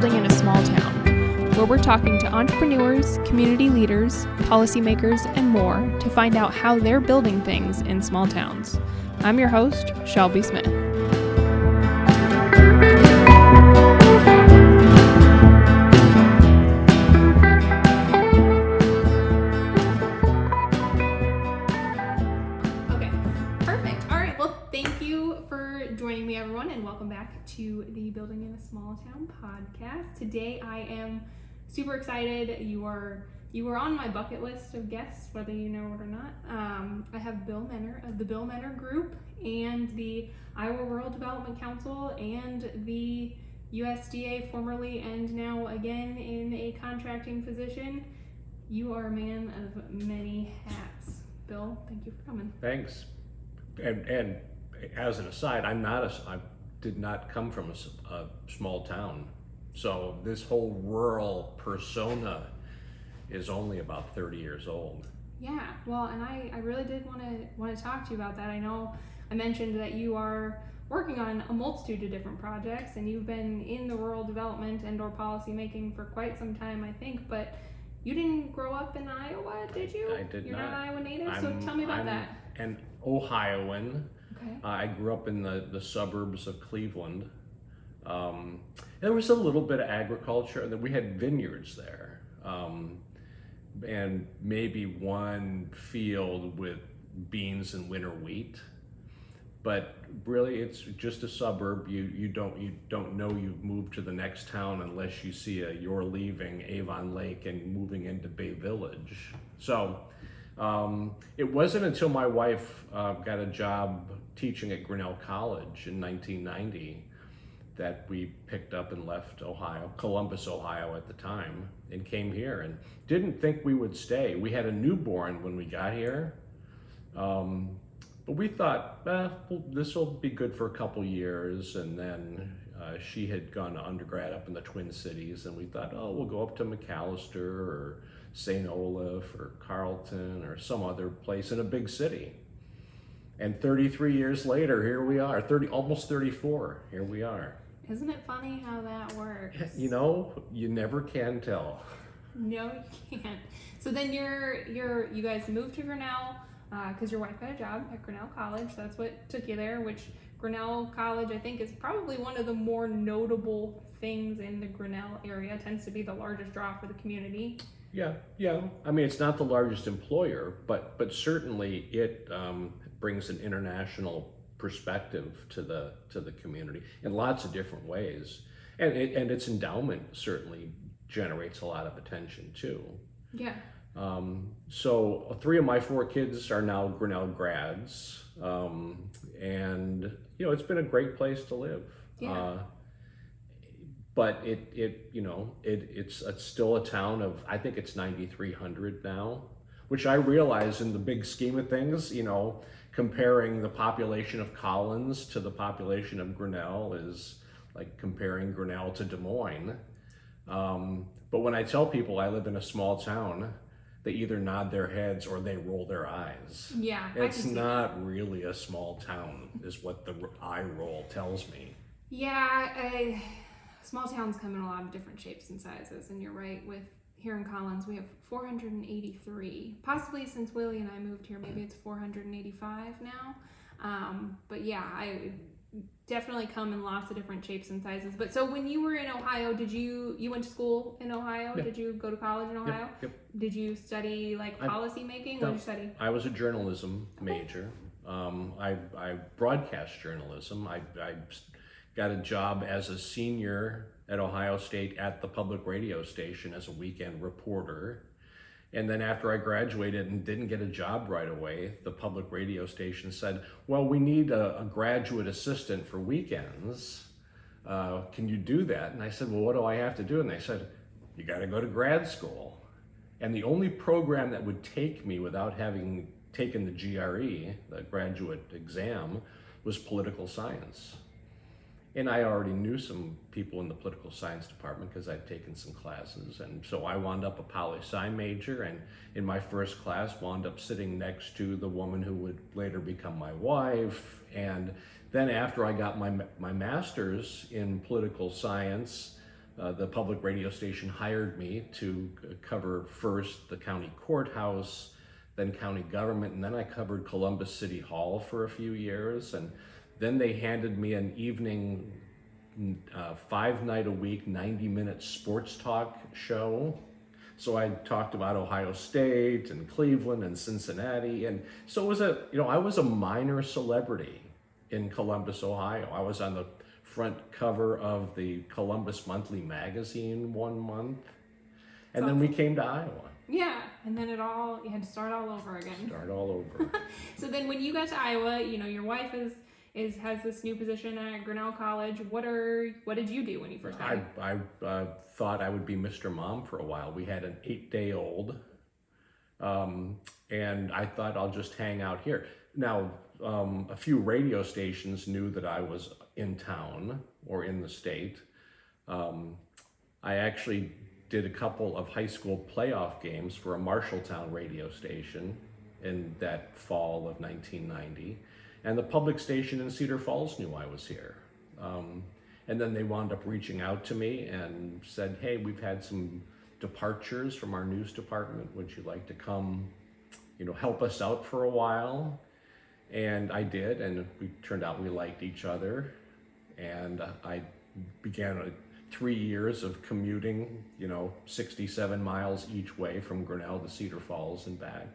Building in a Small Town, where we're talking to entrepreneurs, community leaders, policymakers, and more to find out how they're building things in small towns. I'm your host, Shelby Smith. To the Building in a Small Town podcast. Today I am super excited. You were on my bucket list of guests, whether you know it or not. I have Bill Menner of the Bill Menner Group and the Iowa Rural Development Council and the USDA, formerly and now again in a contracting position. You are a man of many hats. Bill, thank you for coming. Thanks. And as an aside, I did not come from a small town. So this whole rural persona is only about 30 years old. Yeah, well, and I really did want to talk to you about that. I know I mentioned that you are working on a multitude of different projects and you've been in the rural development and or policy making for quite some time, I think, but you didn't grow up in Iowa, did you? I did not. You're not Iowa native, so tell me about that. An Ohioan. Okay. I grew up in the suburbs of Cleveland. There was a little bit of agriculture, and then we had vineyards there, and maybe one field with beans and winter wheat. But really, it's just a suburb. You don't know you've moved to the next town unless you see you're leaving Avon Lake and moving into Bay Village. So. It wasn't until my wife got a job teaching at Grinnell College in 1990 that we picked up and left Ohio, Columbus, Ohio at the time, and came here and didn't think we would stay. We had a newborn when we got here, but we thought, this will be good for a couple years, and then she had gone to undergrad up in the Twin Cities, and we thought, we'll go up to McAllister or St. Olaf or Carlton or some other place in a big city. And 33 years later, here we are, almost 34, here we are. Isn't it funny how that works? You know, you never can tell. No, you can't. So then you guys moved to Grinnell because your wife got a job at Grinnell College. That's what took you there, which Grinnell College, I think, is probably one of the more notable things in the Grinnell area. It tends to be the largest draw for the community. Yeah. I mean, it's not the largest employer, but certainly it brings an international perspective to the community in lots of different ways, and its endowment certainly generates a lot of attention too. Yeah. So 3 of my 4 kids are now Grinnell grads, and it's been a great place to live. Yeah. But it's still a town of, I think it's 9,300 now, which I realize in the big scheme of things, comparing the population of Collins to the population of Grinnell is like comparing Grinnell to Des Moines. But when I tell people I live in a small town, they either nod their heads or they roll their eyes. Yeah. It's not really a small town, is what the eye roll tells me. Yeah, small towns come in a lot of different shapes and sizes, and you're right, here in Collins we have 483, possibly since Willie and I moved here, maybe it's 485 now, but yeah, I definitely come in lots of different shapes and sizes. But so when you were in Ohio, you went to school in Ohio? Yep. Did you go to college in Ohio? Yep. Did you study policy making? What did you study? I was a journalism major. I broadcast journalism. I got a job as a senior at Ohio State at the public radio station as a weekend reporter. And then after I graduated and didn't get a job right away, the public radio station said, well, we need a graduate assistant for weekends. Can you do that? And I said, well, what do I have to do? And they said, you got to go to grad school. And the only program that would take me without having taken the GRE, the graduate exam, was political science. And I already knew some people in the political science department because I'd taken some classes. And so I wound up a poli-sci major, and in my first class wound up sitting next to the woman who would later become my wife. And then after I got my master's in political science, the public radio station hired me to cover first the county courthouse, then county government, and then I covered Columbus City Hall for a few years. And then they handed me an evening, 5-night-a-week, 90-minute sports talk show. So I talked about Ohio State and Cleveland and Cincinnati. And so it was I was a minor celebrity in Columbus, Ohio. I was on the front cover of the Columbus Monthly magazine one month. And then we came to Iowa. Yeah, and then you had to start all over again. Start all over. So then when you got to Iowa, your wife has this new position at Grinnell College. What did you do when you first got here? I thought I would be Mr. Mom for a while. We had an 8-day-old, and I thought I'll just hang out here. Now, a few radio stations knew that I was in town or in the state. I actually did a couple of high school playoff games for a Marshalltown radio station in that fall of 1990. And the public station in Cedar Falls knew I was here. And then they wound up reaching out to me and said, hey, we've had some departures from our news department. Would you like to come, help us out for a while? And I did, and it turned out we liked each other. And I began 3 years of commuting, 67 miles each way from Grinnell to Cedar Falls and back.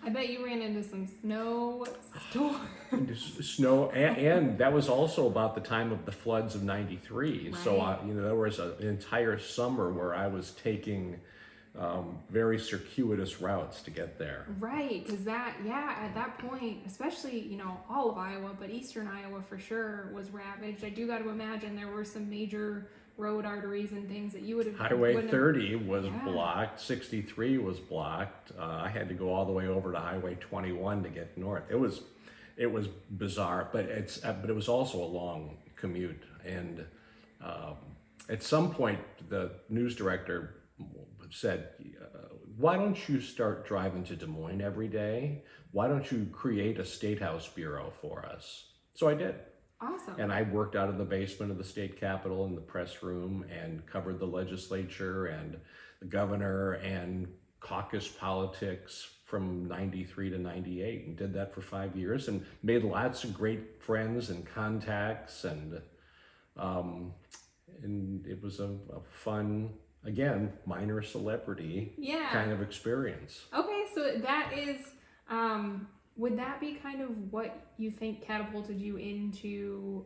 I bet you ran into some snowstorms. Snow, and that was also about the time of the floods of '93. Right. So, there was an entire summer where I was taking very circuitous routes to get there. Right, because at that point, especially, all of Iowa, but eastern Iowa for sure was ravaged. I do got to imagine there were some major road arteries and things that you would have. Highway 30 was blocked. 63 was blocked. I had to go all the way over to Highway 21 to get north. It was bizarre, but it was also a long commute. And at some point, the news director said, why don't you start driving to Des Moines every day? Why don't you create a State House bureau for us? So I did. Awesome. And I worked out of the basement of the state capitol in the press room and covered the legislature and the governor and caucus politics from 93 to 98, and did that for 5 years and made lots of great friends and contacts, and it was a fun, again, minor celebrity kind of experience. Okay, so that is, would that be kind of what you think catapulted you into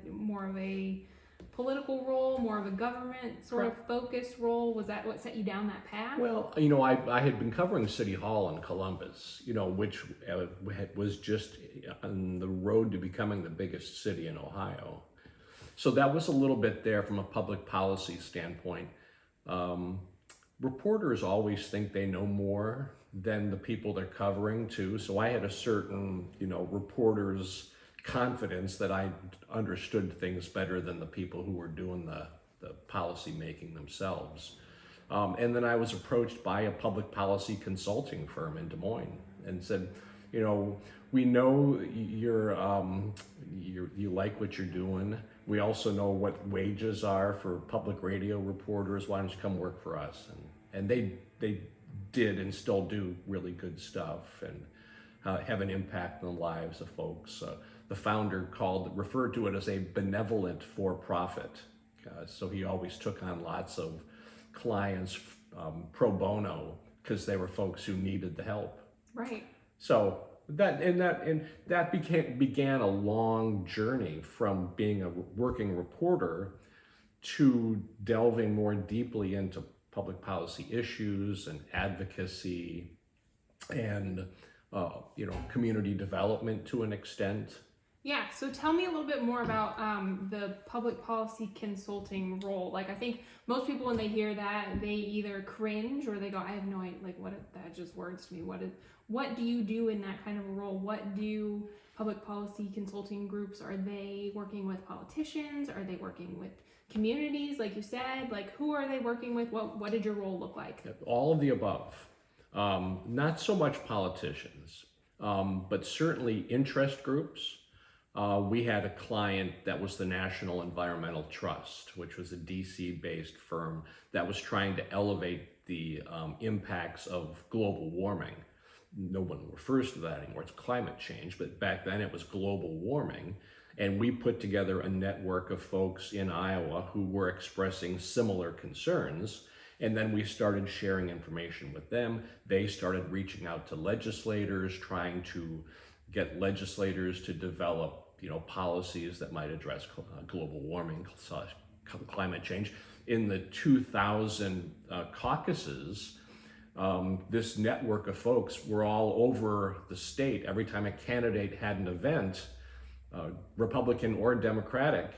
more of a political role, more of a government sort of focused role? Was that what set you down that path? Well, I had been covering City Hall in Columbus, which was just on the road to becoming the biggest city in Ohio. So that was a little bit there from a public policy standpoint. Reporters always think they know more than the people they're covering too. So I had a certain, reporter's confidence that I understood things better than the people who were doing the policy making themselves. And then I was approached by a public policy consulting firm in Des Moines and said, we know you like what you're doing. We also know what wages are for public radio reporters. Why don't you come work for us? And they did and still do really good stuff and have an impact on the lives of folks. The founder referred to it as a benevolent for-profit. So he always took on lots of clients pro bono because they were folks who needed the help. Right. So that began a long journey from being a working reporter to delving more deeply into public policy issues and advocacy and community development to an extent. Yeah, so tell me a little bit more about the public policy consulting role. Like, I think most people, when they hear that, they either cringe or they go, I have no idea, that just words to me. What do you do in that kind of a role? What do public policy consulting groups, are they working with politicians? Are they working with communities, like you said? Who are they working with? What did your role look like? All of the above. Not so much politicians, but certainly interest groups, we had a client that was the National Environmental Trust, which was a DC-based firm that was trying to elevate the impacts of global warming. No one refers to that anymore, it's climate change, but back then it was global warming. And we put together a network of folks in Iowa who were expressing similar concerns. And then we started sharing information with them. They started reaching out to legislators, trying to get legislators to develop, policies that might address global warming / climate change. In the 2000 caucuses, this network of folks were all over the state. Every time a candidate had an event, Republican or Democratic,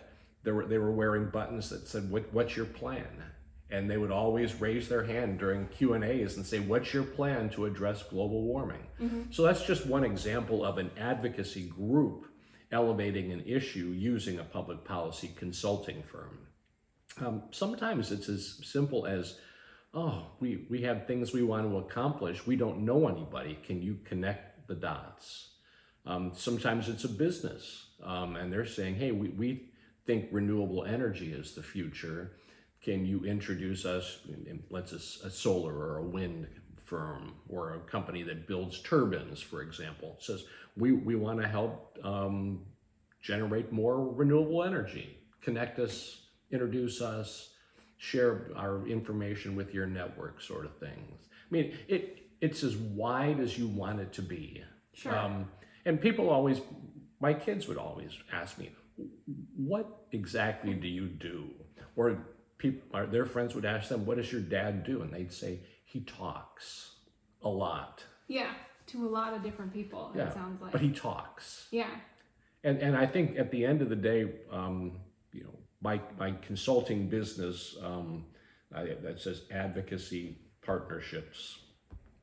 they were wearing buttons that said, "What's your plan?" And they would always raise their hand during Q&As and say, "What's your plan to address global warming?" Mm-hmm. So that's just one example of an advocacy group elevating an issue using a public policy consulting firm. Sometimes it's as simple as, we have things we want to accomplish. We don't know anybody. Can you connect the dots? Sometimes it's a business, and they're saying, "Hey, we think renewable energy is the future. Can you introduce us, let's say a solar or a wind firm or a company that builds turbines," for example, says, we want to help generate more renewable energy. Connect us, introduce us, share our information with your network, sort of things. I mean, it's as wide as you want it to be. Sure. And my kids would always ask me, "What exactly do you do?" Or their friends would ask them, "What does your dad do?" And they'd say, "He talks a lot." Yeah, to a lot of different people, it sounds like. But he talks. Yeah. And I think at the end of the day, my consulting business that says advocacy, partnerships,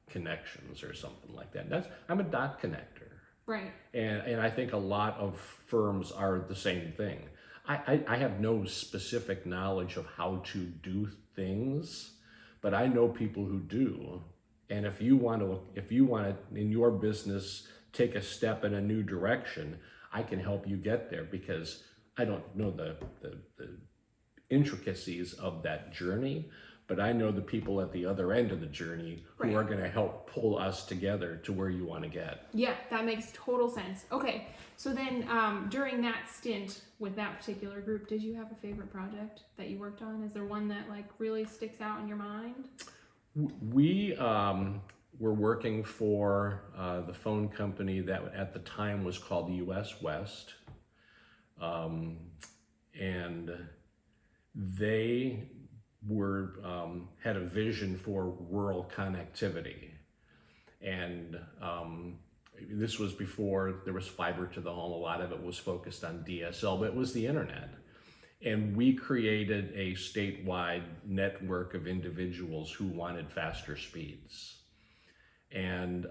connections, or something like that. I'm a dot connector. Right. And I think a lot of firms are the same thing. I have no specific knowledge of how to do things, but I know people who do. And if you want to in your business take a step in a new direction, I can help you get there, because I don't know the intricacies of that journey, but I know the people at the other end of the journey who are going to help pull us together to where you want to get. Yeah, that makes total sense. Okay, so then during that stint with that particular group, did you have a favorite project that you worked on? Is there one that really sticks out in your mind? We were working for the phone company that at the time was called US West, and they had a vision for rural connectivity, and this was before there was fiber to the home. A lot of it was focused on DSL, but it was the internet. And we created a statewide network of individuals who wanted faster speeds. And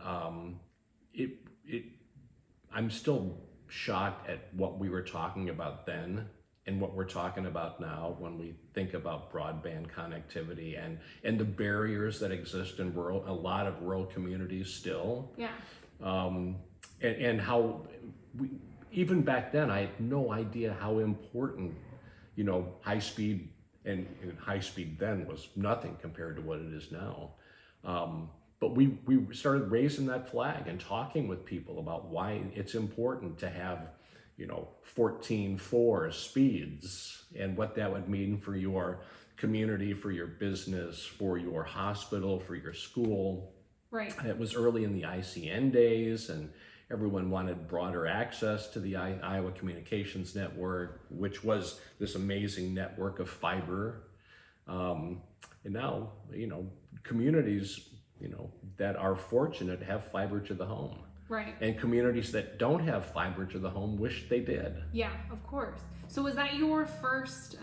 I'm still shocked at what we were talking about then and what we're talking about now when we think about broadband connectivity and the barriers that exist in a lot of rural communities still. Yeah. And how even back then, I had no idea how important, high speed, and high speed then was nothing compared to what it is now. But we started raising that flag and talking with people about why it's important to have 14.4 speeds and what that would mean for your community, for your business, for your hospital, for your school. Right. It was early in the ICN days, and everyone wanted broader access to the Iowa Communications Network, which was this amazing network of fiber. And now, communities, that are fortunate have fiber to the home. Right. And communities that don't have fiber to the home wish they did. Yeah, of course. So was that your first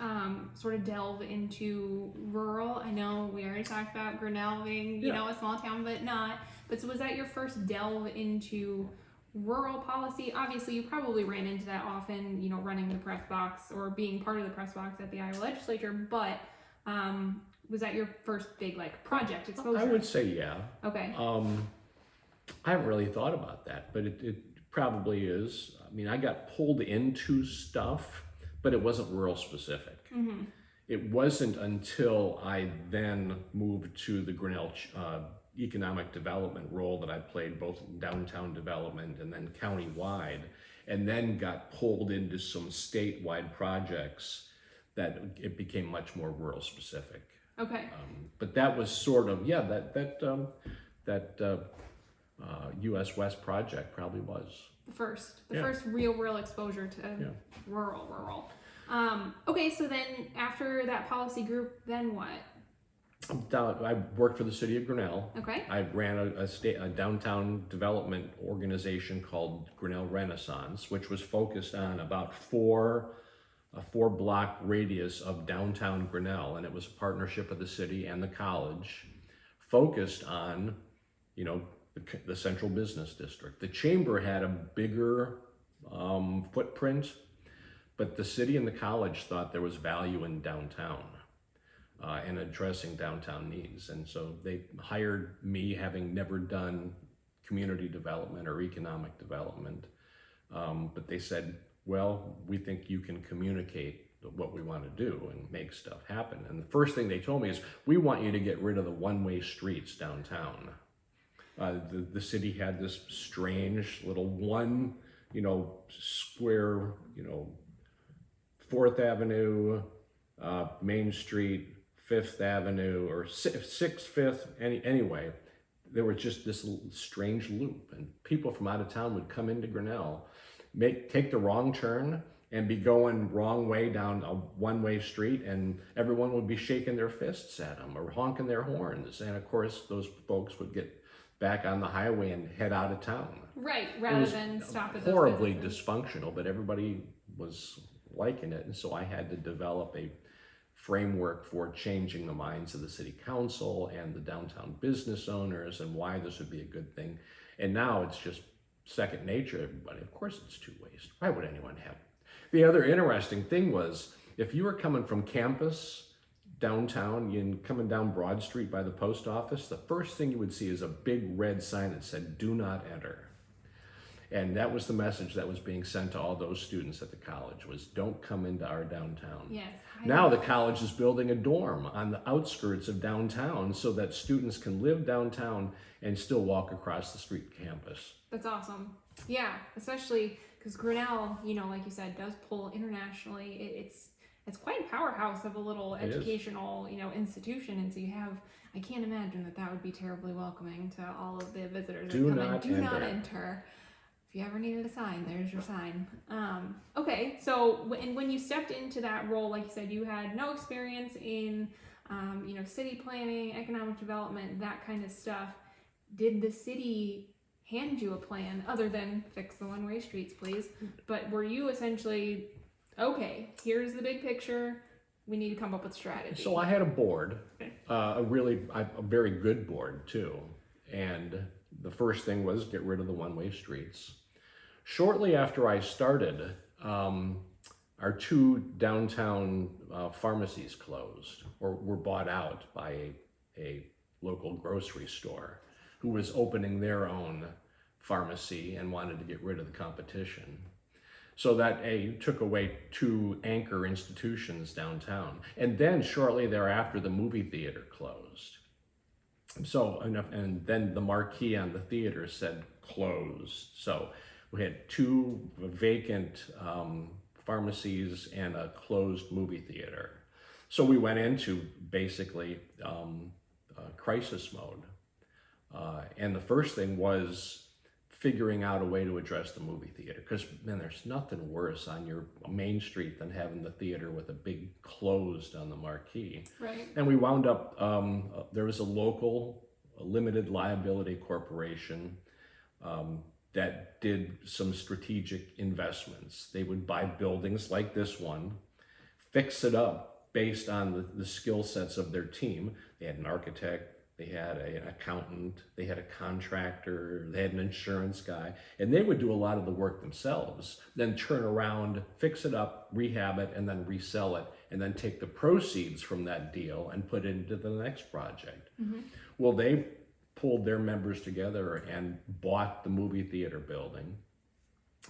sort of delve into rural? I know we already talked about Grinnell being, a small town, but not. But so was that your first delve into rural policy? Obviously, you probably ran into that often, running the press box or being part of the press box at the Iowa legislature. But was that your first big project exposure? I would say yeah. Okay. I haven't really thought about that, but probably is. I mean, I got pulled into stuff, but it wasn't rural specific. It wasn't until I then moved to the Grinnell economic development role that I played both in downtown development and then countywide, and then got pulled into some statewide projects that it became much more rural specific. Okay. But that was sort of, yeah, that US West project probably was. The first real exposure to rural. Okay, so then after that policy group, then what? I worked for the city of Grinnell. Okay. I ran a downtown development organization called Grinnell Renaissance, which was focused on about a 4-block radius of downtown Grinnell, and it was a partnership of the city and the college, focused on, the central business district. The chamber had a bigger footprint, but the city and the college thought there was value in downtown and addressing downtown needs. And so they hired me, having never done community development or economic development. But they said, well, we think you can communicate what we want to do and make stuff happen. And the first thing they told me is, we want you to get rid of the one-way streets downtown. The city had this strange little one, square, 4th Avenue, Main Street, 5th Avenue, or 6th, 5th, anyway. There was just this strange loop, and people from out of town would come into Grinnell, take the wrong turn, and be going wrong way down a one-way street, and everyone would be shaking their fists at them or honking their horns. And of course, those folks would get back on the highway and head out of town. Right, rather than stop at those horribly businesses. Dysfunctional, but everybody was liking it. And so I had to develop a framework for changing the minds of the city council and the downtown business owners and why this would be a good thing. And now it's just second nature to everybody. Of course it's two ways. Why would anyone have it? The other interesting thing was, if you were coming from campus downtown and coming down Broad Street by the post office, the first thing you would see is a big red sign that said, "Do not enter." And that was the message that was being sent to all those students at the college, was don't come into our downtown. Yes. Now the college is building a dorm on the outskirts of downtown so that students can live downtown and still walk across the street to campus. That's awesome. Yeah, especially because Grinnell, like you said, does pull internationally. It's quite a powerhouse of a little educational, institution. And so I can't imagine that would be terribly welcoming to all of the visitors that come in. Do not enter. If you ever needed a sign, there's your sign. Okay, so when you stepped into that role, like you said, you had no experience in, city planning, economic development, that kind of stuff. Did the city hand you a plan other than fix the one-way streets, please? But were you essentially, okay, here's the big picture, we need to come up with strategy? So I had a board, a very good board too. And the first thing was get rid of the one-way streets. Shortly after I started, our 2 downtown pharmacies closed or were bought out by a local grocery store who was opening their own pharmacy and wanted to get rid of the competition. So that took away 2 anchor institutions downtown. And then shortly thereafter, the movie theater closed. And then the marquee on the theater said closed. So we had 2 vacant pharmacies and a closed movie theater. So we went into basically crisis mode. And the first thing was figuring out a way to address the movie theater. Because, man, there's nothing worse on your main street than having the theater with a big closed on the marquee. Right. And we wound up, there was a local limited liability corporation that did some strategic investments. They would buy buildings like this one, fix it up based on the skill sets of their team. They had an architect, they had an accountant, they had a contractor, they had an insurance guy, and they would do a lot of the work themselves, then turn around, fix it up, rehab it, and then resell it, and then take the proceeds from that deal and put it into the next project. Mm-hmm. Well, they pulled their members together and bought the movie theater building,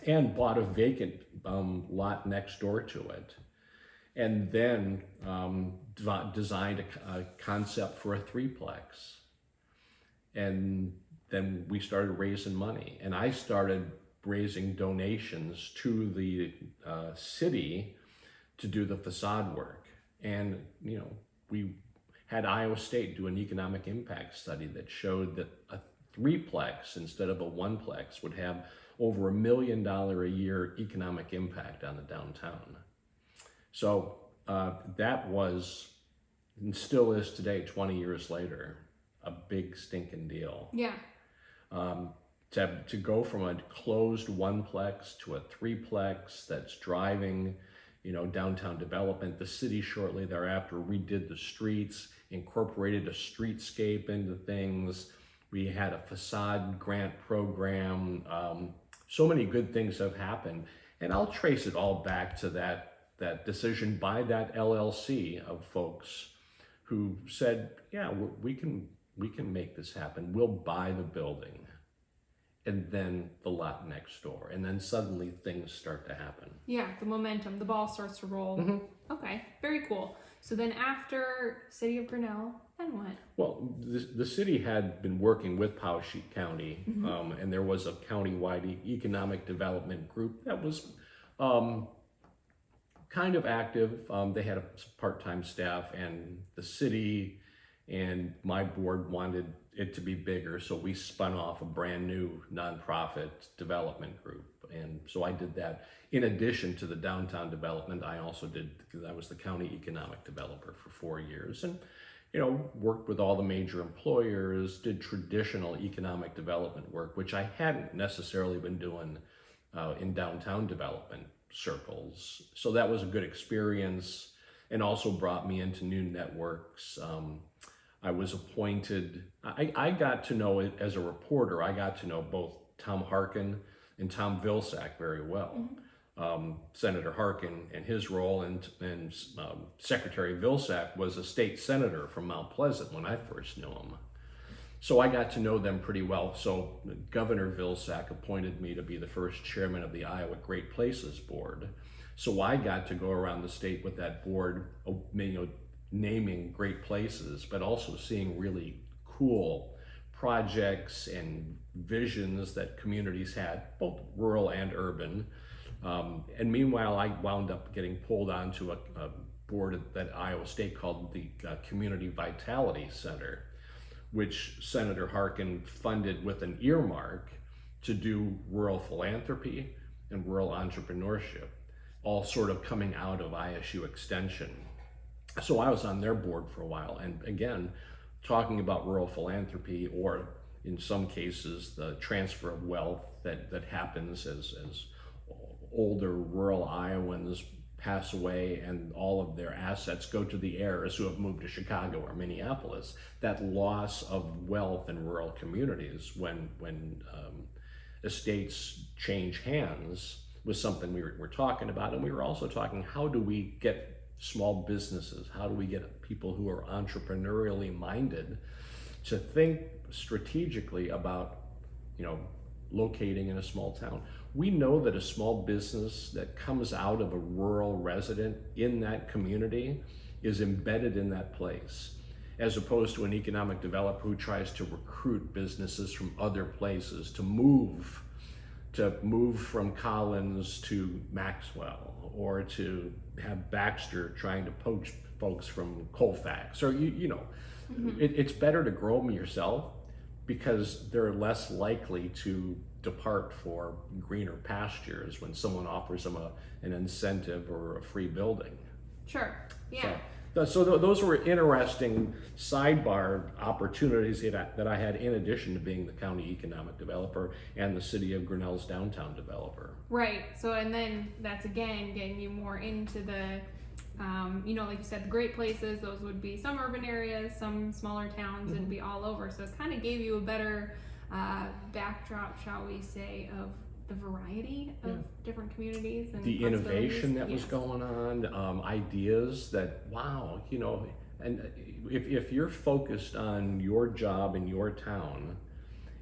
and bought a vacant lot next door to it. And then designed a concept for a threeplex. And then we started raising money. And I started raising donations to the city to do the facade work. And, we had Iowa State do an economic impact study that showed that a threeplex instead of a oneplex would have over $1 million a year economic impact on the downtown. So that was, and still is today, 20 years later, a big stinking deal. Yeah. To go from a closed oneplex to a threeplex that's driving, downtown development. The city shortly thereafter redid the streets, incorporated a streetscape into things. We had a facade grant program. So many good things have happened. And I'll trace it all back to that decision by that LLC of folks who said, yeah, we can make this happen. We'll buy the building and then the lot next door. And then suddenly things start to happen. Yeah, the momentum, the ball starts to roll. Mm-hmm. Okay, very cool. So then after City of Grinnell, then what? Well, the city had been working with Poweshiek County, and there was a countywide economic development group that was kind of active. They had a part-time staff, and the city and my board wanted it to be bigger, so we spun off a brand new nonprofit development group. And so I did that. In addition to the downtown development, I was the county economic developer for 4 years, and worked with all the major employers, did traditional economic development work, which I hadn't necessarily been doing in downtown development circles. So that was a good experience, and also brought me into new networks. I was appointed, I got to know it as a reporter. I got to know both Tom Harkin and Tom Vilsack very well. Senator Harkin and his role, and Secretary Vilsack was a state senator from Mount Pleasant when I first knew him. So I got to know them pretty well. So Governor Vilsack appointed me to be the first chairman of the Iowa Great Places Board. So I got to go around the state with that board, naming great places, but also seeing really cool projects and visions that communities had, both rural and urban. And meanwhile, I wound up getting pulled onto a board that Iowa State called the Community Vitality Center, which Senator Harkin funded with an earmark to do rural philanthropy and rural entrepreneurship, all sort of coming out of ISU Extension. So I was on their board for a while, and again, talking about rural philanthropy, or in some cases, the transfer of wealth that happens as older rural Iowans pass away and all of their assets go to the heirs who have moved to Chicago or Minneapolis. That loss of wealth in rural communities when estates change hands was something we were talking about. And we were also talking, how do we get small businesses, how do we get people who are entrepreneurially minded to think strategically about, locating in a small town. We know that a small business that comes out of a rural resident in that community is embedded in that place, as opposed to an economic developer who tries to recruit businesses from other places to move from Collins to Maxwell, or to have Baxter trying to poach folks from Colfax, or it's better to grow them yourself, because they're less likely to depart for greener pastures when someone offers them an incentive or a free building. Sure, yeah. So those were interesting sidebar opportunities that I had, in addition to being the county economic developer and the city of Grinnell's downtown developer. Right, so and then that's again getting you more into the like you said, the great places. Those would be some urban areas, some smaller towns, and be all over. So it kind of gave you a better backdrop, shall we say, of the variety of different communities and the innovation that was going on, ideas that, wow, and if you're focused on your job in your town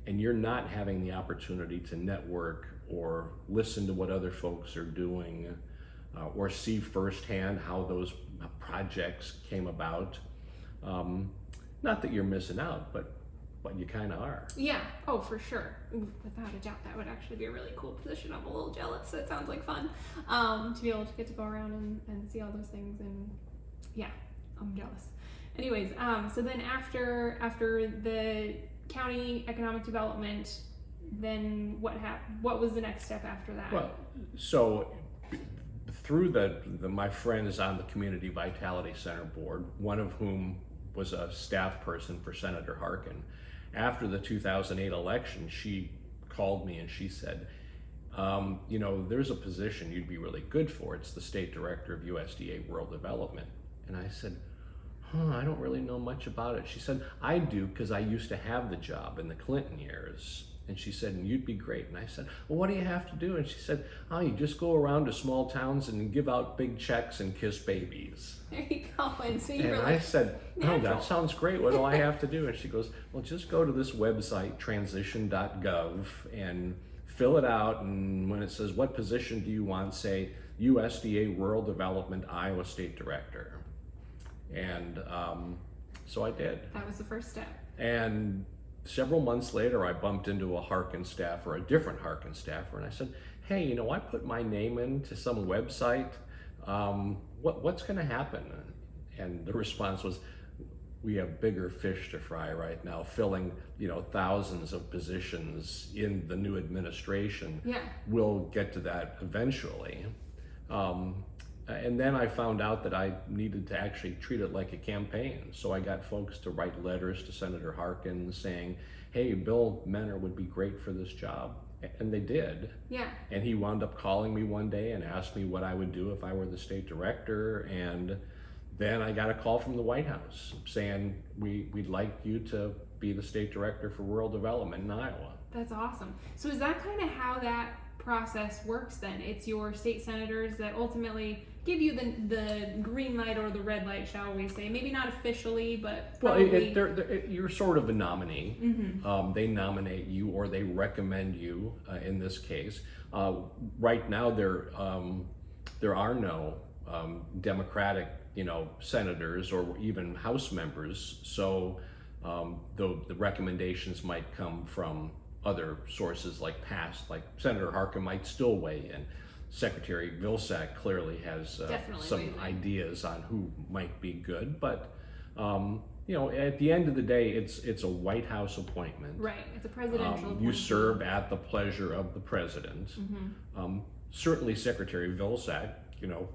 and you're not having the opportunity to network or listen to what other folks are doing, or see firsthand how those projects came about, not that you're missing out, but you kind of are. Yeah. Oh, for sure. Without a doubt, that would actually be a really cool position. I'm a little jealous. It sounds like fun to be able to get to go around and see all those things. And yeah, I'm jealous. Anyways, so then after the county economic development, then what was the next step after that? Well, so through my friends on the Community Vitality Center board, one of whom was a staff person for Senator Harkin, after the 2008 election, she called me and she said, there's a position you'd be really good for. It's the state director of USDA Rural Development. And I said, I don't really know much about it. She said, I do, because I used to have the job in the Clinton years. And she said, and you'd be great. And I said, well, what do you have to do? And she said, you just go around to small towns and give out big checks and kiss babies. There you go. And so And I said, that sounds great. What do I have to do? And she goes, well, just go to this website, transition.gov, and fill it out. And when it says, what position do you want, say USDA Rural Development, Iowa State Director. And so I did. That was the first step. And several months later, I bumped into a Harkin staffer, a different Harkin staffer, and I said, hey, I put my name into some website. What's going to happen? And the response was, we have bigger fish to fry right now, filling thousands of positions in the new administration. Yeah. We'll get to that eventually. And then I found out that I needed to actually treat it like a campaign. So I got folks to write letters to Senator Harkin saying, hey, Bill Menner would be great for this job. And they did. Yeah. And he wound up calling me one day and asked me what I would do if I were the state director. And then I got a call from the White House saying, we'd like you to be the state director for rural development in Iowa. That's awesome. So is that kind of how that process works then? It's your state senators that ultimately give you the green light or the red light, shall we say? Maybe not officially, but probably. Well, you're sort of a nominee. Mm-hmm. They nominate you or they recommend you in this case. Right now, there are no Democratic, senators or even House members. So the recommendations might come from other sources like Senator Harkin might still weigh in. Secretary Vilsack clearly has some ideas on who might be good, but at the end of the day, it's a White House appointment. Right, it's a presidential appointment. You serve at the pleasure of the president. Mm-hmm. Certainly Secretary Vilsack,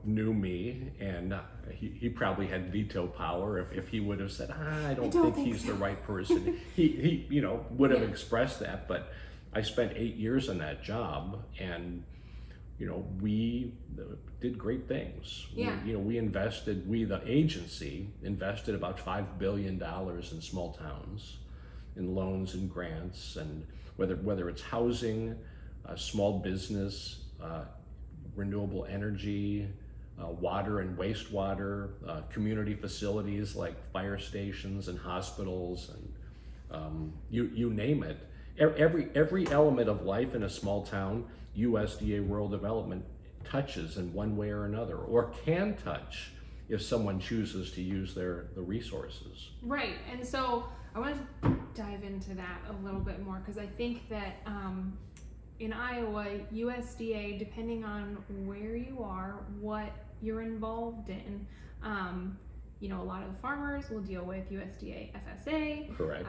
knew me, and he probably had veto power if he would have said, I don't think he's the right person. he would have expressed that, but I spent 8 years in that job, and we did great things. Yeah. The agency invested about $5 billion in small towns, in loans and grants, and whether it's housing, small business, renewable energy, water and wastewater, community facilities like fire stations and hospitals, and you name it. Every element of life in a small town, USDA Rural Development touches in one way or another, or can touch if someone chooses to use the resources. Right, and so I want to dive into that a little bit more, because I think that in Iowa, USDA, depending on where you are, what you're involved in, a lot of the farmers will deal with USDA FSA. Correct.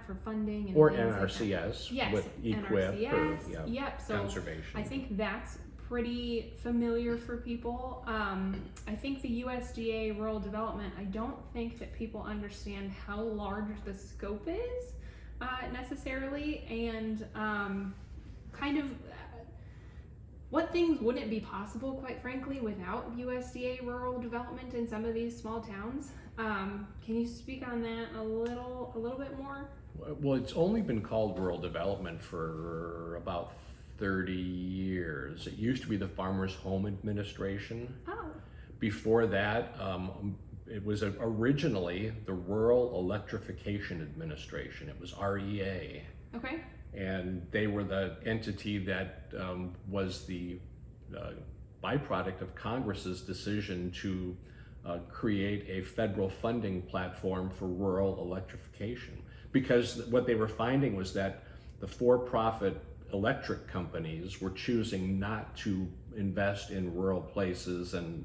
For funding and or NRCS. Like with EQIP NRCS. Yep. So conservation. I think that's pretty familiar for people. I think the USDA Rural Development, I don't think that people understand how large the scope is necessarily, and kind of what things wouldn't be possible, quite frankly, without USDA rural development in some of these small towns. Can you speak on that a little bit more? Well, it's only been called rural development for about 30 years. It used to be the Farmers Home Administration. Oh. Before that, it was originally the Rural Electrification Administration. It was REA. Okay. And they were the entity that was the byproduct of Congress's decision to create a federal funding platform for rural electrification. Because what they were finding was that the for-profit electric companies were choosing not to invest in rural places, and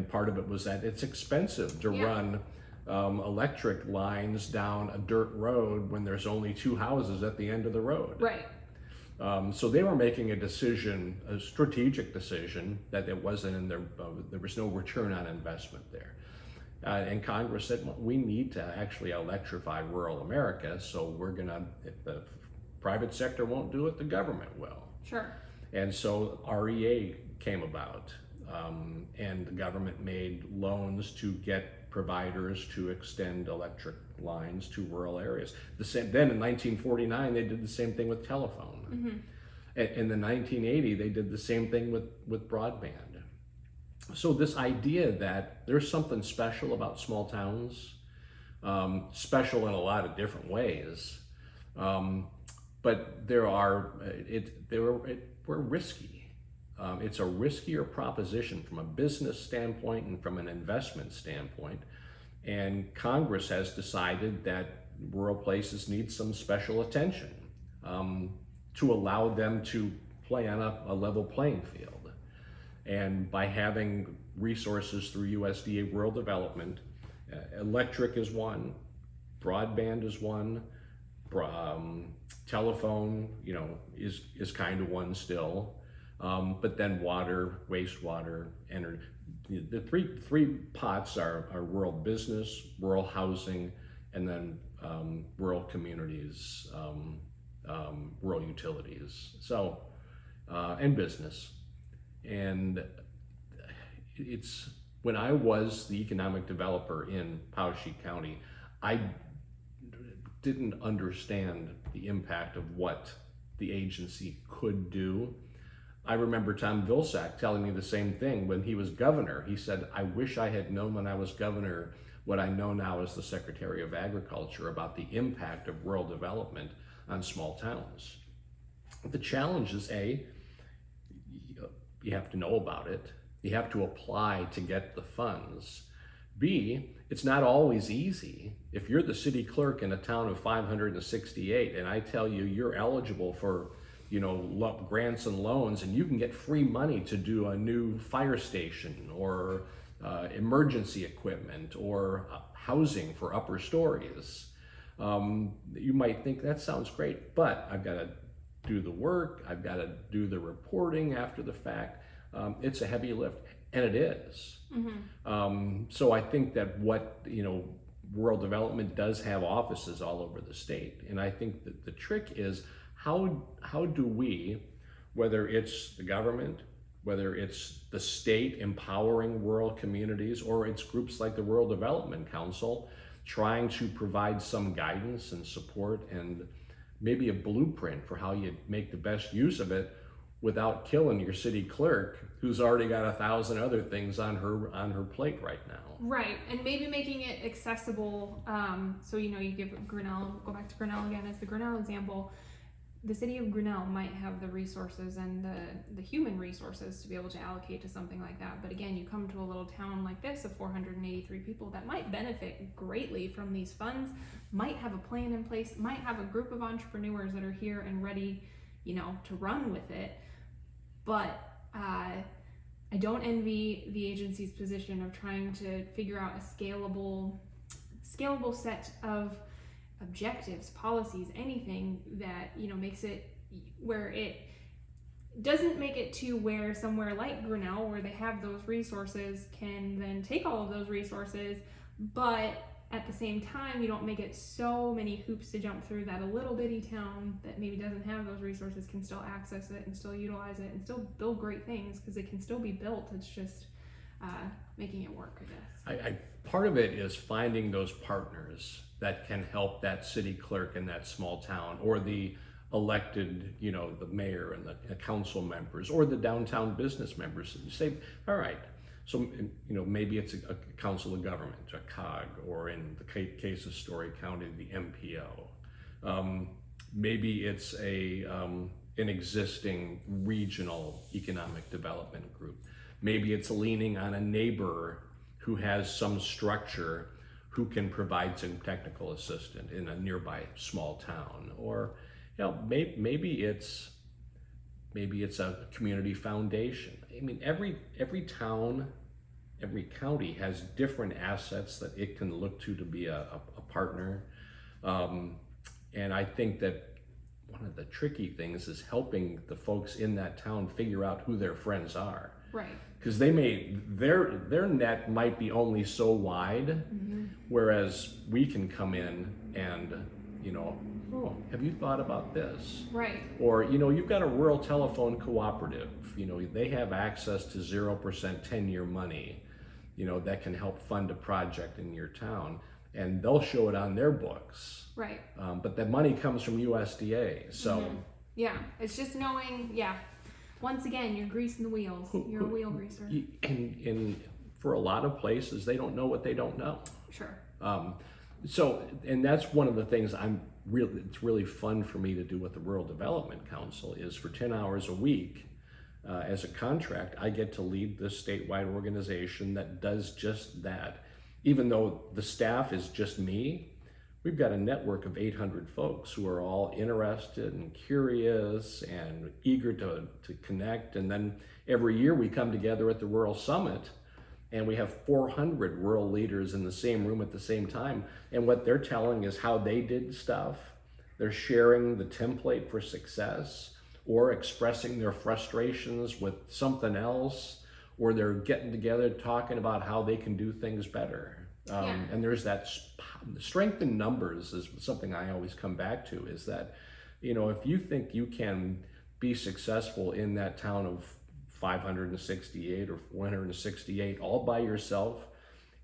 part of it was that it's expensive to run electric lines down a dirt road when there's only 2 houses at the end of the road. Right. So they were making a decision, a strategic decision, that it wasn't in their, there was no return on investment there. And Congress said, well, we need to actually electrify rural America, so we're gonna, if the private sector won't do it, the government will. Sure. And so REA came about, and the government made loans to get providers to extend electric lines to rural areas. Then in 1949, they did the same thing with telephone. In the 1980, they did the same thing with broadband. So this idea that there's something special about small towns, special in a lot of different ways, but we're risky. It's a riskier proposition from a business standpoint and from an investment standpoint. And Congress has decided that rural places need some special attention to allow them to play on a level playing field. And by having resources through USDA Rural Development, electric is one, broadband is one, telephone, is kind of one still. But then water, wastewater, energy. The three pots are rural business, rural housing, and then rural communities, rural utilities. So, and business. And it's, when I was the economic developer in Poweshiek County, I didn't understand the impact of what the agency could do. I remember Tom Vilsack telling me the same thing when he was governor. He said, I wish I had known when I was governor what I know now as the Secretary of Agriculture about the impact of rural development on small towns. The challenge is, A, you have to know about it. You have to apply to get the funds. B, it's not always easy. If you're the city clerk in a town of 568 and I tell you you're eligible for grants and loans, and you can get free money to do a new fire station or emergency equipment or housing for upper stories. You might think that sounds great, but I've got to do the work, I've got to do the reporting after the fact. It's a heavy lift, and it is. So I think that rural development does have offices all over the state, and I think that the trick is, how do we, whether it's the government, whether it's the state empowering rural communities, or it's groups like the Rural Development Council trying to provide some guidance and support and maybe a blueprint for how you make the best use of it without killing your city clerk, who's already got 1,000 other things on her plate right now. Right, and maybe making it accessible. So you give Grinnell, go back to Grinnell again as the Grinnell example. The city of Grinnell might have the resources and the human resources to be able to allocate to something like that. But again, you come to a little town like this of 483 people that might benefit greatly from these funds, might have a plan in place, might have a group of entrepreneurs that are here and ready, to run with it. But I don't envy the agency's position of trying to figure out a scalable set of objectives, policies, anything that makes it where it doesn't make it to where somewhere like Grinnell, where they have those resources, can then take all of those resources, but at the same time you don't make it so many hoops to jump through that a little bitty town that maybe doesn't have those resources can still access it and still utilize it and still build great things, because it can still be built. It's just making it work, I guess. Part of it is finding those partners that can help that city clerk in that small town, or the elected, the mayor and the council members, or the downtown business members. You say, all right, so maybe it's a council of government, a COG, or in the case of Story County, the MPO. maybe it's an existing regional economic development group. Maybe it's leaning on a neighbor who has some structure who can provide some technical assistance in a nearby small town. Or, maybe it's a community foundation. I mean, every town, every county has different assets that it can look to be a partner. And I think that one of the tricky things is helping the folks in that town figure out who their friends are. Right. Because their net might be only so wide, whereas we can come in and, oh, have you thought about this? Right. Or, you've got a rural telephone cooperative, they have access to 0% 10-year money, that can help fund a project in your town, and they'll show it on their books. Right. But that money comes from USDA, so. Yeah, it's just knowing, once again, you're greasing the wheels. You're a wheel greaser. And for a lot of places, they don't know what they don't know. Sure. So, and that's one of the things it's really fun for me to do with the Rural Development Council is for 10 hours a week, as a contract, I get to lead this statewide organization that does just that. Even though the staff is just me, we've got a network of 800 folks who are all interested and curious and eager to connect. And then every year we come together at the Rural Summit, and we have 400 rural leaders in the same room at the same time. And what they're telling is how they did stuff. They're sharing the template for success, or expressing their frustrations with something else, or they're getting together talking about how they can do things better. And there's that strength in numbers is something I always come back to, is that, if you think you can be successful in that town of 568 or 468 all by yourself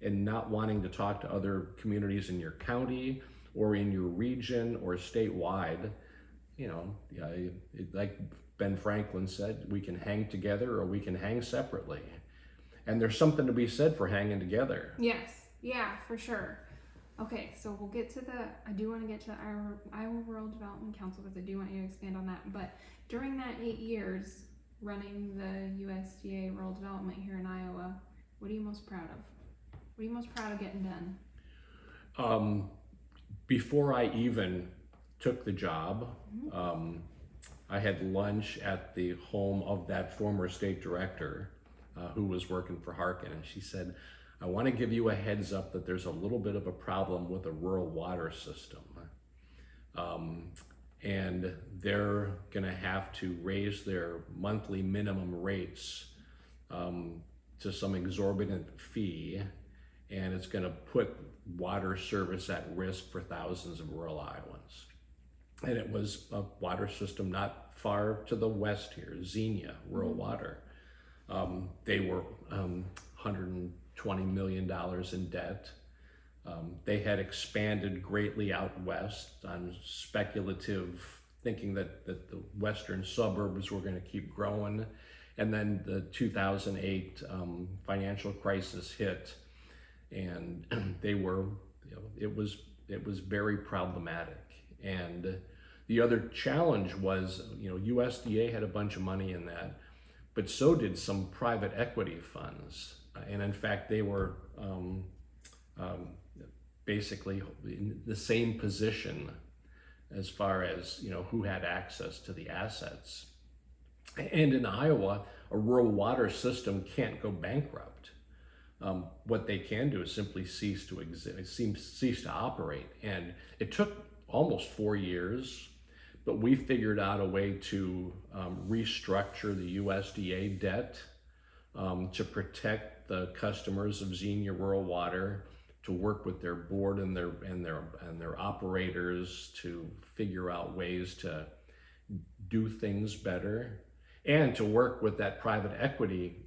and not wanting to talk to other communities in your county or in your region or statewide, like Ben Franklin said, we can hang together or we can hang separately. And there's something to be said for hanging together. Yes, yeah, for sure. Okay, so we'll get to I do want to get to Iowa Rural Development Council, because I do want you to expand on that. But during that 8 years running the USDA Rural Development here in Iowa, what are you most proud of? What are you most proud of getting done? Before I even took the job, I had lunch at the home of that former state director who was working for Harkin, and she said, I want to give you a heads up that there's a little bit of a problem with the rural water system. And they're going to have to raise their monthly minimum rates to some exorbitant fee, and it's going to put water service at risk for thousands of rural Iowans. And it was a water system not far to the west here, Xenia Rural Water. They were $120 million in debt. They had expanded greatly out west on speculative thinking that the western suburbs were going to keep growing. And then the 2008 financial crisis hit, and they were, it was very problematic. And the other challenge was, USDA had a bunch of money in that, but so did some private equity funds. And in fact, they were basically in the same position as far as, who had access to the assets. And in Iowa, a rural water system can't go bankrupt. What they can do is simply cease to operate. And it took almost 4 years, but we figured out a way to restructure the USDA debt to protect the customers of Xenia Rural Water, to work with their board and their operators to figure out ways to do things better, and to work with that private equity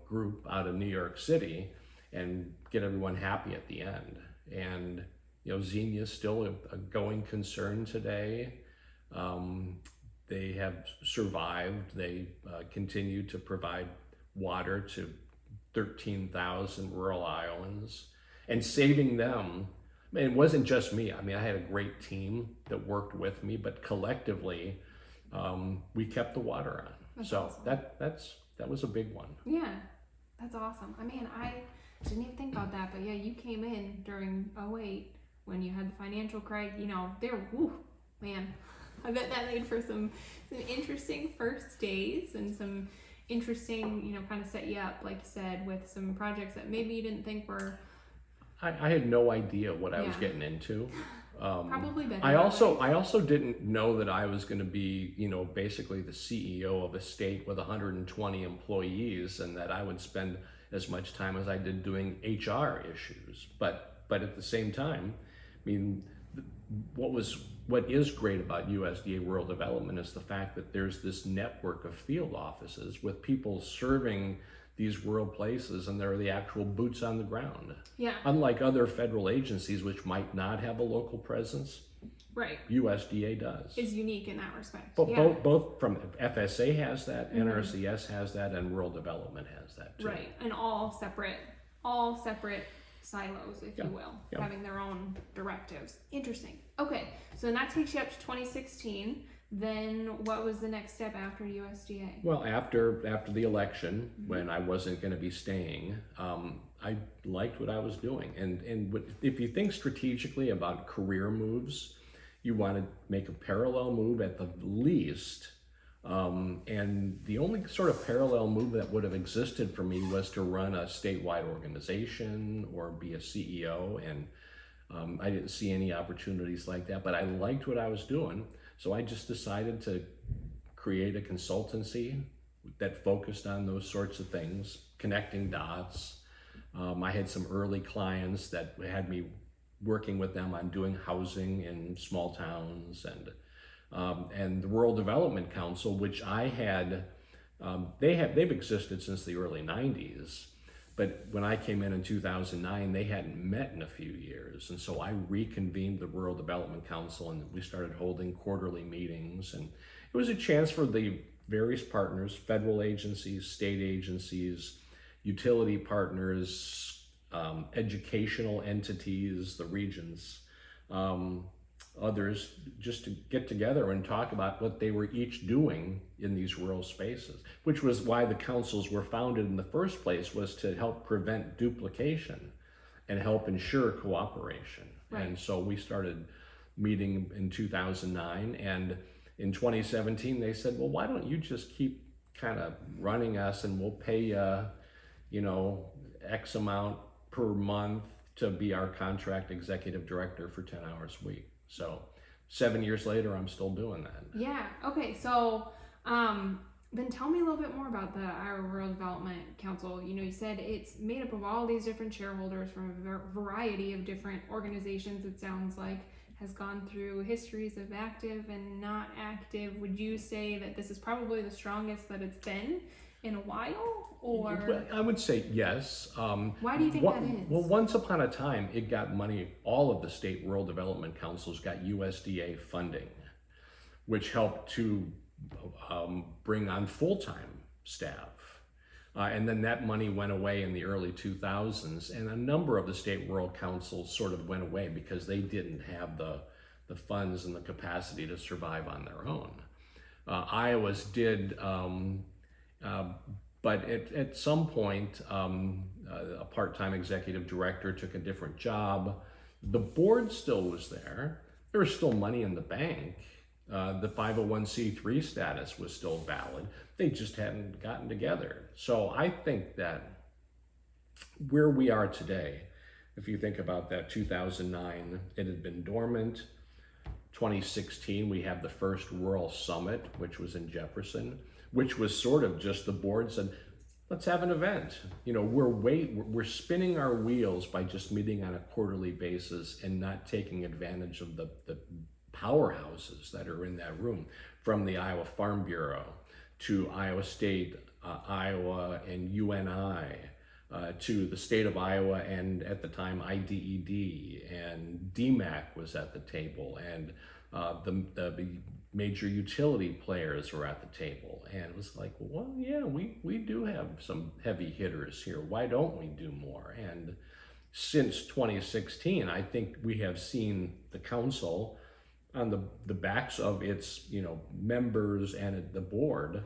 group out of New York City and get everyone happy at the end. And Xenia is still a going concern today. They have survived. They continue to provide water to 13,000 rural Iowans, and saving them it wasn't just me. I mean, I had a great team that worked with me, but collectively, we kept the water on. That's so awesome. that was a big one. Yeah, that's awesome. I mean, I didn't even think about that, but yeah, you came in during '08 when you had the financial crisis. You know, man, I bet that made for some interesting first days and some interesting, you know, kind of set you up, like you said, with some projects that maybe you didn't think were. I had no idea what I was getting into. Probably better. I also didn't know that I was going to be, you know, basically the CEO of a state with 120 employees, and that I would spend as much time as I did doing HR issues. But at the same time, I mean, what is great about USDA Rural Development is the fact that there's this network of field offices with people serving these rural places, and they're the actual boots on the ground. Yeah. Unlike other federal agencies which might not have a local presence, right. USDA does. Is unique in that respect. But both from FSA has that, NRCS has that, and Rural Development has that too. Right, and all separate silos, if you will, having their own directives. Interesting. Okay, so then that takes you up to 2016. Then what was the next step after USDA? Well, after the election, when I wasn't going to be staying, I liked what I was doing. And if you think strategically about career moves, you want to make a parallel move at the least. And the only sort of parallel move that would have existed for me was to run a statewide organization or be a CEO. And I didn't see any opportunities like that, but I liked what I was doing. So I just decided to create a consultancy that focused on those sorts of things, connecting dots. I had some early clients that had me working with them on doing housing in small towns, and the Rural Development Council, which I had, they've existed since the early 90s. But when I came in 2009, they hadn't met in a few years. And so I reconvened the Rural Development Council, and we started holding quarterly meetings. And it was a chance for the various partners, federal agencies, state agencies, utility partners, educational entities, the regions, others, just to get together and talk about what they were each doing in these rural spaces, which was why the councils were founded in the first place, was to help prevent duplication and help ensure cooperation. Right. And so we started meeting in 2009, and in 2017 they said, well, why don't you just keep kind of running us, and we'll pay you, you know, X amount per month to be our contract executive director for 10 hours a week. So 7 years later, I'm still doing that. Yeah. Okay. So then tell me a little bit more about the Iowa Rural Development Council. You know, you said it's made up of all these different shareholders from a variety of different organizations. It sounds like has gone through histories of active and not active. Would you say that this is probably the strongest that it's been in a while, or? Well, I would say yes. Why do you think that is? Well, once upon a time, it got money. All of the state rural development councils got USDA funding, which helped to bring on full-time staff. And then that money went away in the early 2000s, and a number of the state rural councils sort of went away because they didn't have the funds and the capacity to survive on their own. Iowa's did, but at some point, a part-time executive director took a different job. The board still was there. There was still money in the bank. The 501c3 status was still valid. They just hadn't gotten together. So I think that where we are today, if you think about that, 2009, it had been dormant. 2016, we had the first Rural Summit, which was in Jefferson, which was sort of just the board said, let's have an event. You know, we're spinning our wheels by just meeting on a quarterly basis and not taking advantage of the powerhouses that are in that room, from the Iowa Farm Bureau to Iowa State, Iowa and UNI, to the state of Iowa, and at the time IDED, and DMAC was at the table, and the major utility players were at the table. And it was like, well, yeah, we do have some heavy hitters here. Why don't we do more? And since 2016, I think we have seen the council on the backs of its members and the board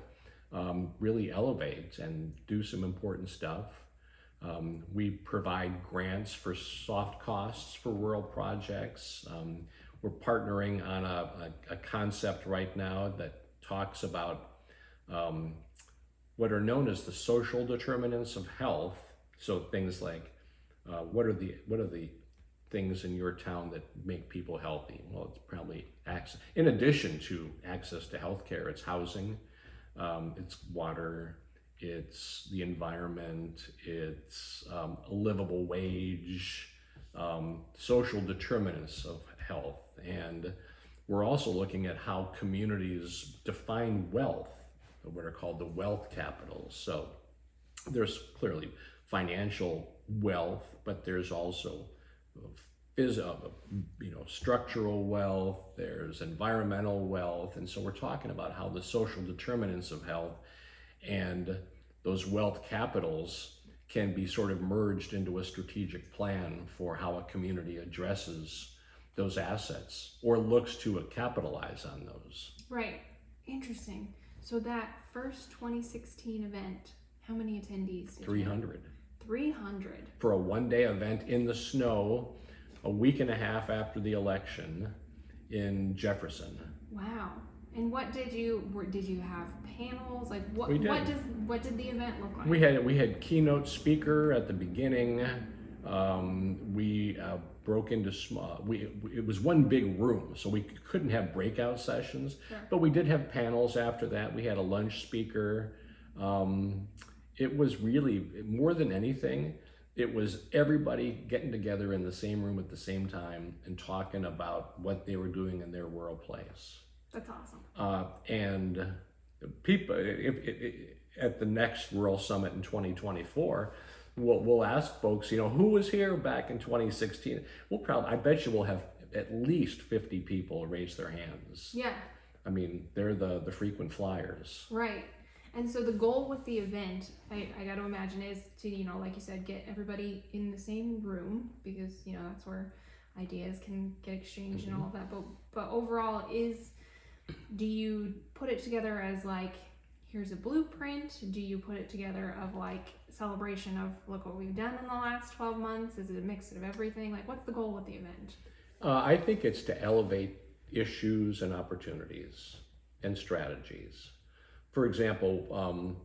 really elevate and do some important stuff. We provide grants for soft costs for rural projects. We're partnering on a concept right now that talks about what are known as the social determinants of health. So things like what are the things in your town that make people healthy? Well, it's probably access. In addition to access to healthcare, it's housing, it's water, it's the environment, it's a livable wage, social determinants of health. And we're also looking at how communities define wealth, what are called the wealth capitals. So there's clearly financial wealth, but there's also structural wealth, there's environmental wealth. And so we're talking about how the social determinants of health and those wealth capitals can be sort of merged into a strategic plan for how a community addresses those assets or looks to capitalize on those. Right. Interesting. So that first 2016 event, how many attendees? 300. 300. For a one-day event in the snow, a week and a half after the election in Jefferson. Wow. And what did you have panels? Like what We did. What did the event look like? We had keynote speaker at the beginning. We broke into small. It was one big room, so we couldn't have breakout sessions. Sure. But we did have panels after that. We had a lunch speaker. It was really, more than anything, it was everybody getting together in the same room at the same time and talking about what they were doing in their rural place. That's awesome. And people, at the next Rural Summit in 2024, we'll ask folks, who was here back in 2016? I bet you we'll have at least 50 people raise their hands. Yeah. I mean, they're the frequent flyers. Right. And so the goal with the event, I got to imagine, is to, like you said, get everybody in the same room because, that's where ideas can get exchanged and all of that. But overall, do you put it together as like, here's a blueprint? Do you put it together of like celebration of look what we've done in the last 12 months? Is it a mix of everything? Like, what's the goal with the event? I think it's to elevate issues and opportunities and strategies. For example,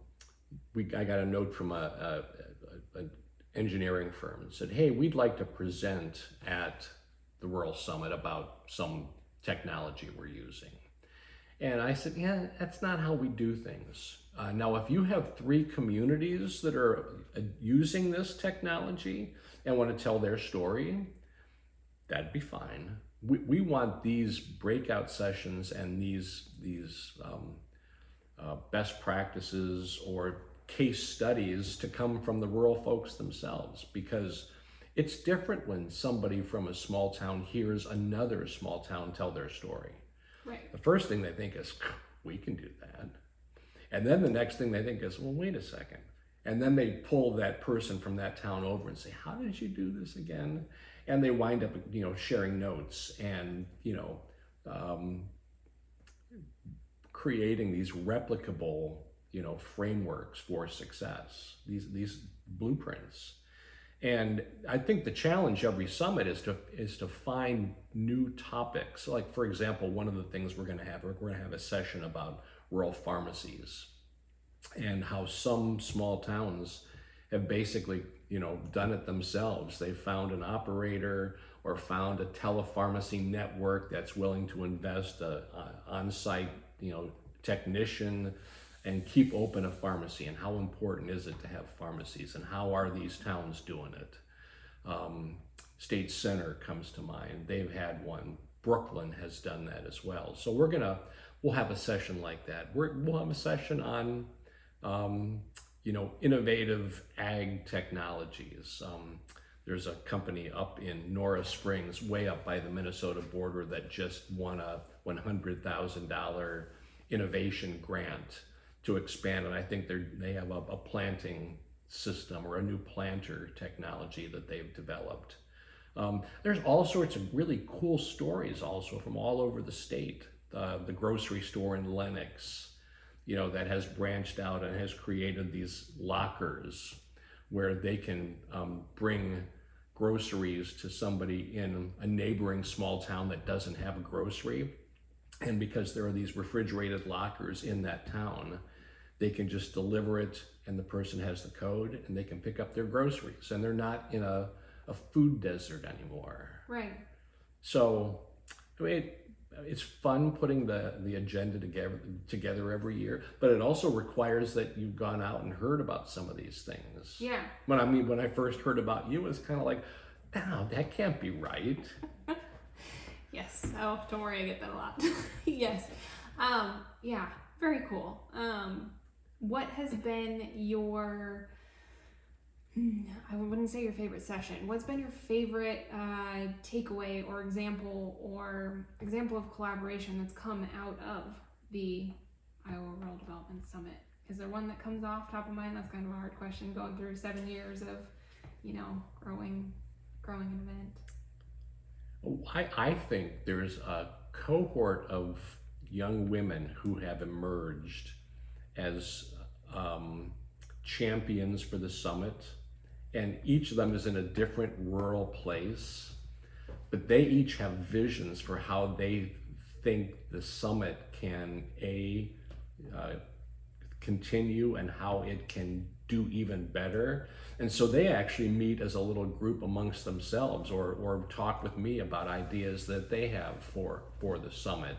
I got a note from an engineering firm that said, hey, we'd like to present at the Rural Summit about some technology we're using. And I said, yeah, that's not how we do things. Now, if you have 3 communities that are using this technology and want to tell their story, that'd be fine. We want these breakout sessions and these best practices or case studies to come from the rural folks themselves, because it's different when somebody from a small town hears another small town tell their story. Right. The first thing they think is, we can do that. And then the next thing they think is, well, wait a second. And then they pull that person from that town over and say, how did you do this again? And they wind up, sharing notes and, creating these replicable, frameworks for success, these blueprints. And I think the challenge every summit is to find new topics. Like, for example, one of the things we're going to have a session about rural pharmacies and how some small towns have basically, done it themselves. They found an operator or found a telepharmacy network that's willing to invest on-site, technician and keep open a pharmacy. And how important is it to have pharmacies, and how are these towns doing it? State Center comes to mind. They've had one. Brooklyn has done that as well. So we'll have a session like that. We'll have a session on, innovative ag technologies. There's a company up in Nora Springs, way up by the Minnesota border, that just won a $100,000 innovation grant to expand. And I think they have a planting system or a new planter technology that they've developed. There's all sorts of really cool stories also from all over the state. The grocery store in Lenox, that has branched out and has created these lockers where they can bring groceries to somebody in a neighboring small town that doesn't have a grocery. And because there are these refrigerated lockers in that town, they can just deliver it, and the person has the code and they can pick up their groceries, and they're not in a food desert anymore. Right. So, I mean, it's fun putting the agenda together every year, but it also requires that you've gone out and heard about some of these things. Yeah. When I first heard about you, it was kind of like, no, that can't be right. Yes. Oh, don't worry, I get that a lot. Yes. Yeah, very cool. What has been your, I wouldn't say your favorite session. What's been your favorite takeaway or example of collaboration that's come out of the Iowa Rural Development Summit? Is there one that comes off top of mind? That's kind of a hard question going through 7 years of, growing an event. I think there's a cohort of young women who have emerged as champions for the summit, and each of them is in a different rural place, but they each have visions for how they think the summit can continue and how it can do even better. And so they actually meet as a little group amongst themselves or talk with me about ideas that they have for the summit.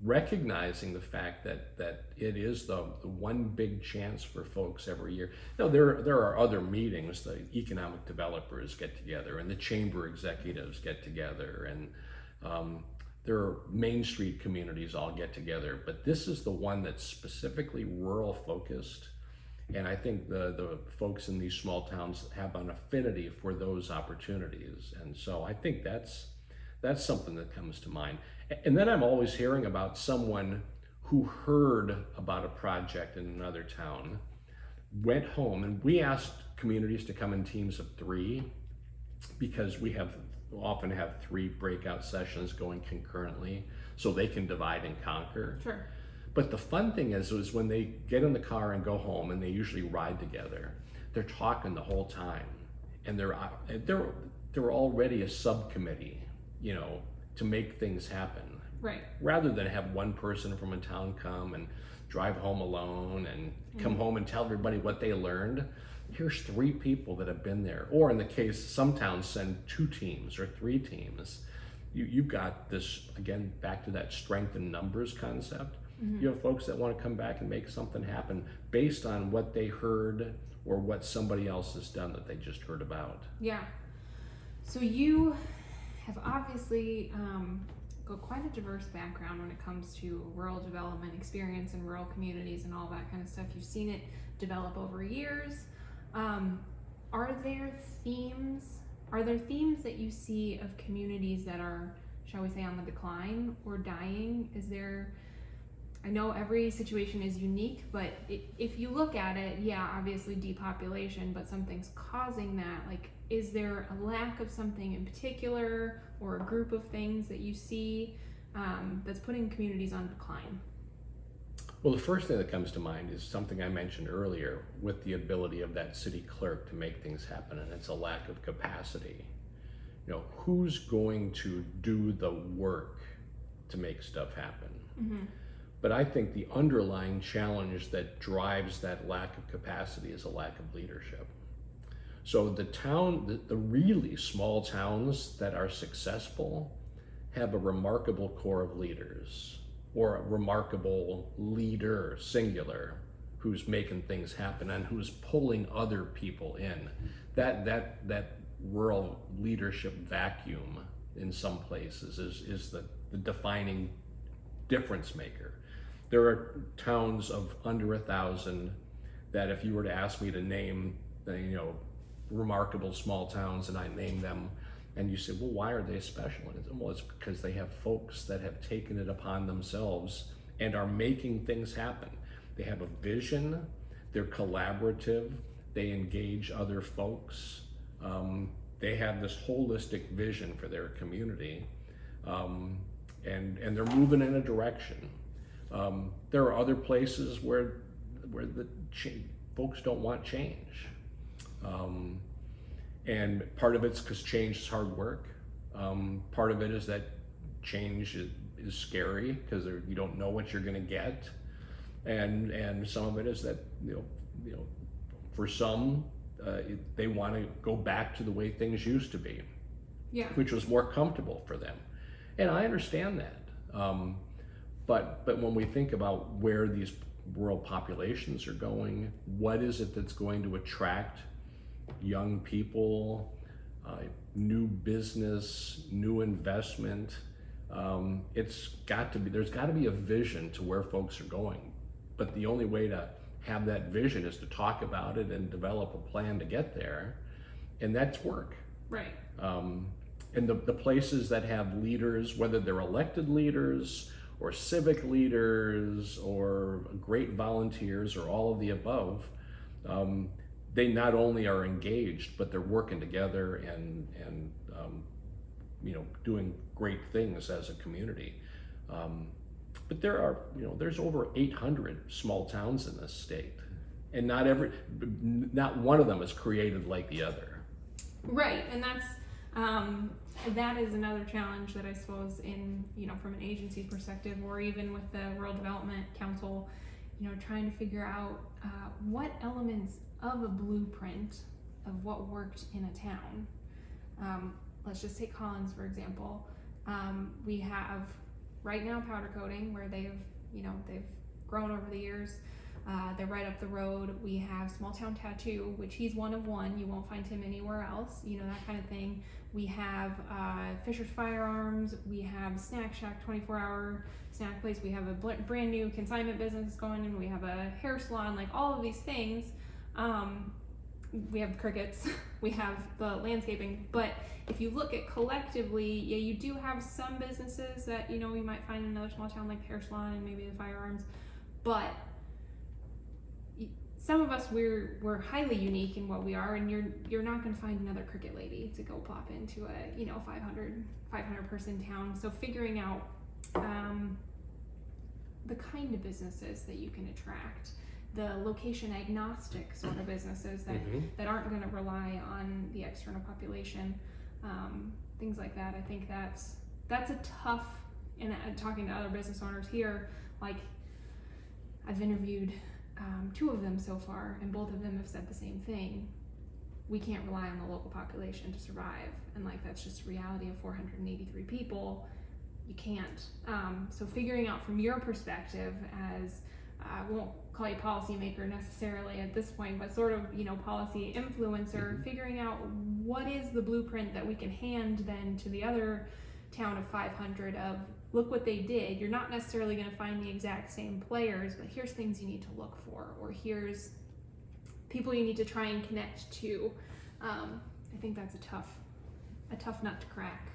Recognizing the fact that it is the one big chance for folks every year. There are other meetings. The economic developers get together, and the chamber executives get together, and there are Main Street communities all get together. But this is the one that's specifically rural focused, and I think the folks in these small towns have an affinity for those opportunities, and so I think that's something that comes to mind. And then I'm always hearing about someone who heard about a project in another town, went home, and we asked communities to come in teams of 3 because we often have 3 breakout sessions going concurrently so they can divide and conquer. Sure. But the fun thing is when they get in the car and go home, and they usually ride together, they're talking the whole time, and they're already a subcommittee, to make things happen. Right. Rather than have one person from a town come and drive home alone and come home and tell everybody what they learned. Here's 3 people that have been there. Or in the case, some towns send 2 teams or 3 teams. You've got this, again, back to that strength in numbers concept. Mm-hmm. You have folks that want to come back and make something happen based on what they heard or what somebody else has done that they just heard about. Yeah. So you have obviously got quite a diverse background when it comes to rural development experience in rural communities and all that kind of stuff. You've seen it develop over years. Are there themes that you see of communities that are, shall we say, on the decline or dying? I know every situation is unique, but if you look at it, yeah, obviously depopulation, but something's causing that. Like, is there a lack of something in particular or a group of things that you see that's putting communities on decline? Well, the first thing that comes to mind is something I mentioned earlier with the ability of that city clerk to make things happen, and it's a lack of capacity. Who's going to do the work to make stuff happen? Mm-hmm. But I think the underlying challenge that drives that lack of capacity is a lack of leadership. So the really small towns that are successful have a remarkable core of leaders, or a remarkable leader, singular, who's making things happen and who's pulling other people in. That rural leadership vacuum in some places is the defining difference maker. There are towns of under 1,000 that if you were to ask me to name, remarkable small towns, and I name them, and you say, well, why are they special? And it's because they have folks that have taken it upon themselves and are making things happen. They have a vision, they're collaborative, they engage other folks. They have this holistic vision for their community, and they're moving in a direction. There are other places where folks don't want change, and part of it's because change is hard work. Part of it is that change is scary because you don't know what you're going to get, and some of it is that for some they want to go back to the way things used to be, which was more comfortable for them, and I understand that. But when we think about where these rural populations are going, what is it that's going to attract young people, new business, new investment? There's got to be a vision to where folks are going, but the only way to have that vision is to talk about it and develop a plan to get there, and that's work. Right. And the places that have leaders, whether they're elected leaders or civic leaders or great volunteers or all of the above, they not only are engaged, but they're working together and doing great things as a community. But there's over 800 small towns in this state, and not one of them is created like the other. Right, and that is another challenge that I suppose from an agency perspective, or even with the Rural Development Council, trying to figure out what elements of a blueprint of what worked in a town. Let's just take Collins, for example. We have right now powder coating, where they've grown over the years. They're right up the road. We have Small Town Tattoo, which he's one of one. You won't find him anywhere else, that kind of thing. We have Fisher's Firearms. We have Snack Shack, 24-hour snack place. We have a brand new consignment business going, and we have a hair salon, like all of these things. We have crickets, we have the landscaping, but if you look at collectively, you do have some businesses that, we might find in another small town, like hair salon and maybe the firearms, but some of us, we're highly unique in what we are, and you're not going to find another cricket lady to go plop into a 500 person town. So figuring out the kind of businesses that you can attract, the location agnostic sort of businesses that aren't going to rely on the external population, things like that. I think that's a tough, and talking to other business owners here, like I've interviewed 2 of them so far, and both of them have said the same thing. We can't rely on the local population to survive, and that's just a reality of 483 people. You can't. So figuring out from your perspective as I won't call you policymaker necessarily at this point, but sort of, policy influencer, figuring out what is the blueprint that we can hand then to the other town of 500 of, look what they did. You're not necessarily going to find the exact same players, but here's things you need to look for, or here's people you need to try and connect to. I think that's a tough nut to crack.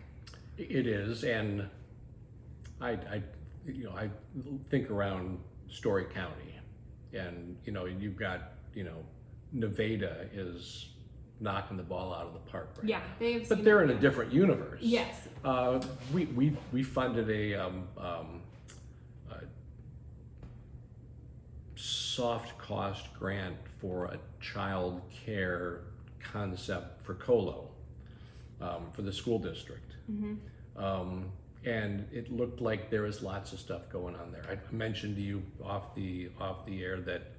It is, and I think around Story County, and you've got Nevada is knocking the ball out of the park right now. But they're in a different universe. Yes. We funded a soft cost grant for a child care concept for Colo, for the school district. And it looked like there was lots of stuff going on there. I mentioned to you off the air that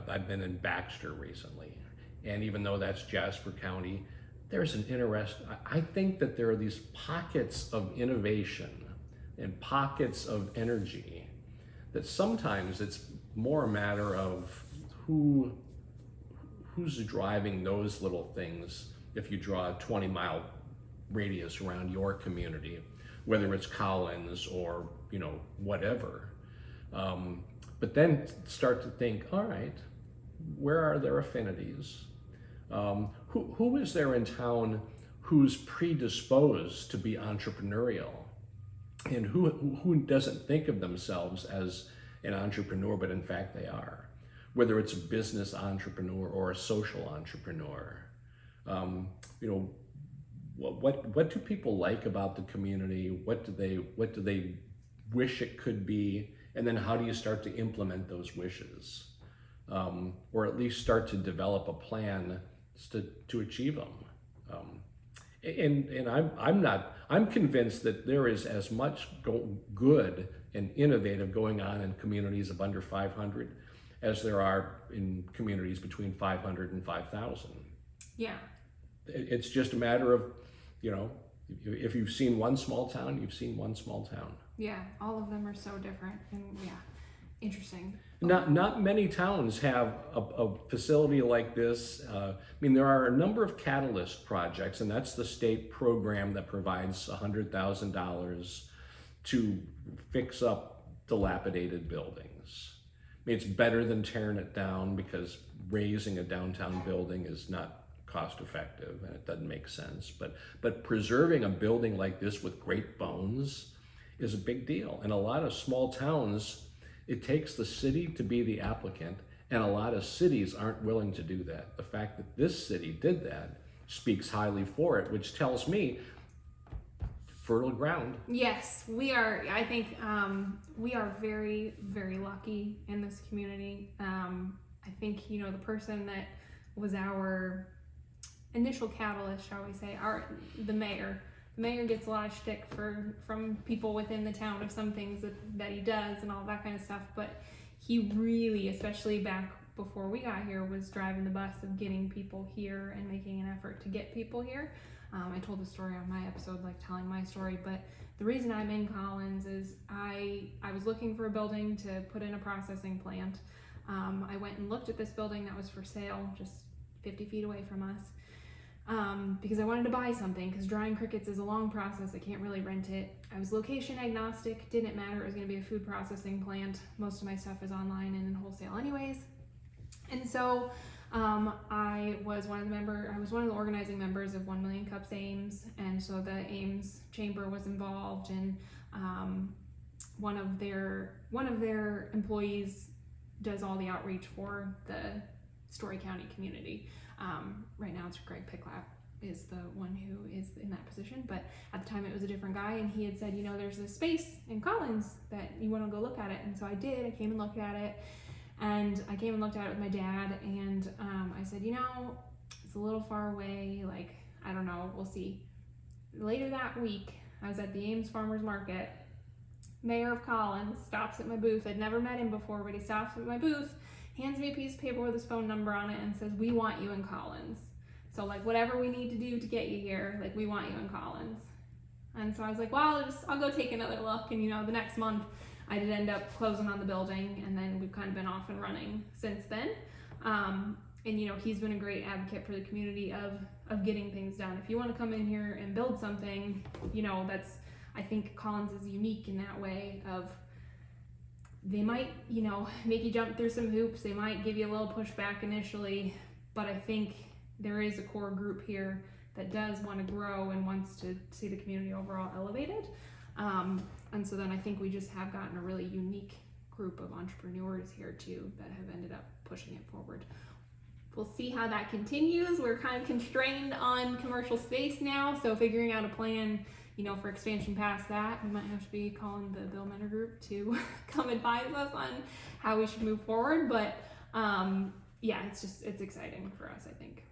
I've been in Baxter recently, and even though that's Jasper County, there's an I think that there are these pockets of innovation and pockets of energy that sometimes it's more a matter of who's driving those little things. If you draw a 20-mile radius around your community, whether it's Collins or whatever, but then start to think, all right, where are their affinities? Who is there in town who's predisposed to be entrepreneurial, and who doesn't think of themselves as an entrepreneur, but in fact they are? whether it's a business entrepreneur or a social entrepreneur. You know, what do people like about the community? What do they wish it could be? And then how do you start to implement those wishes? Or at least start to develop a plan to achieve them. And I'm convinced that there is as much good and innovative going on in communities of under 500 as there are in communities between 500 and 5,000. Yeah. It's just a matter of, you know, if you've seen one small town, you've seen one small town. Yeah, all of them are so different, and yeah, interesting. Not many towns have a facility like this. I mean, there are a number of Catalyst projects, and that's the state program that provides $100,000 to fix up dilapidated buildings. I mean, it's better than tearing it down because raising a downtown building is not cost effective and it doesn't make sense. But preserving a building like this with great bones is a big deal. And a lot of small towns, it takes the city to be the applicant, and a lot of cities aren't willing to do that. The fact that this city did that speaks highly for it, which tells me fertile ground. Yes, we are. I think we are very, very lucky in this community. I think, you know, the person that was our initial catalyst, shall we say, the mayor. The mayor gets a lot of shtick from people within the town of some things that he does and all that kind of stuff, but he really, especially back before we got here, was driving the bus of getting people here and making an effort to get people here. I told the story on my episode, like telling my story, but the reason I'm in Collins is I was looking for a building to put in a processing plant. I went and looked at this building that was for sale just 50 feet away from us. Because I wanted to buy something, because drying crickets is a long process. I can't really rent it. I was location agnostic, didn't matter. It was going to be a food processing plant. Most of my stuff is online and in wholesale anyways. And so I was one of the organizing members of 1 Million Cups Ames, and so the Ames Chamber was involved, and one of their employees does all the outreach for the Story County community. Right now it's Greg Picklap is the one who is in that position, but at the time it was a different guy, and he had said, you know, there's this space in Collins that you want to go look at it. And so I did. I came and looked at it, and I came and looked at it with my dad, and I said, you know, it's a little far away, like, I don't know, we'll see. Later that week, I was at the Ames Farmers Market. Mayor of Collins stops at my booth. I'd never met him before, but he stops at my booth, hands me a piece of paper with his phone number on it, and says, we want you in Collins. So like, whatever we need to do to get you here, like, we want you in Collins. And so I was like, well, I'll go take another look. And you know, the next month I did end up closing on the building, and then we've kind of been off and running since then. And you know, he's been a great advocate for the community of getting things done. If you want to come in here and build something, you know, I think Collins is unique in that way of, they might, you know, make you jump through some hoops. They might give you a little pushback initially, but I think there is a core group here that does want to grow and wants to see the community overall elevated. And so then I think we just have gotten a really unique group of entrepreneurs here too that have ended up pushing it forward. We'll see how that continues. We're kind of constrained on commercial space now, so figuring out a plan, you know, for expansion past that, we might have to be calling the Bill Menor Group to come advise us on how we should move forward. But yeah, it's exciting for us, I think.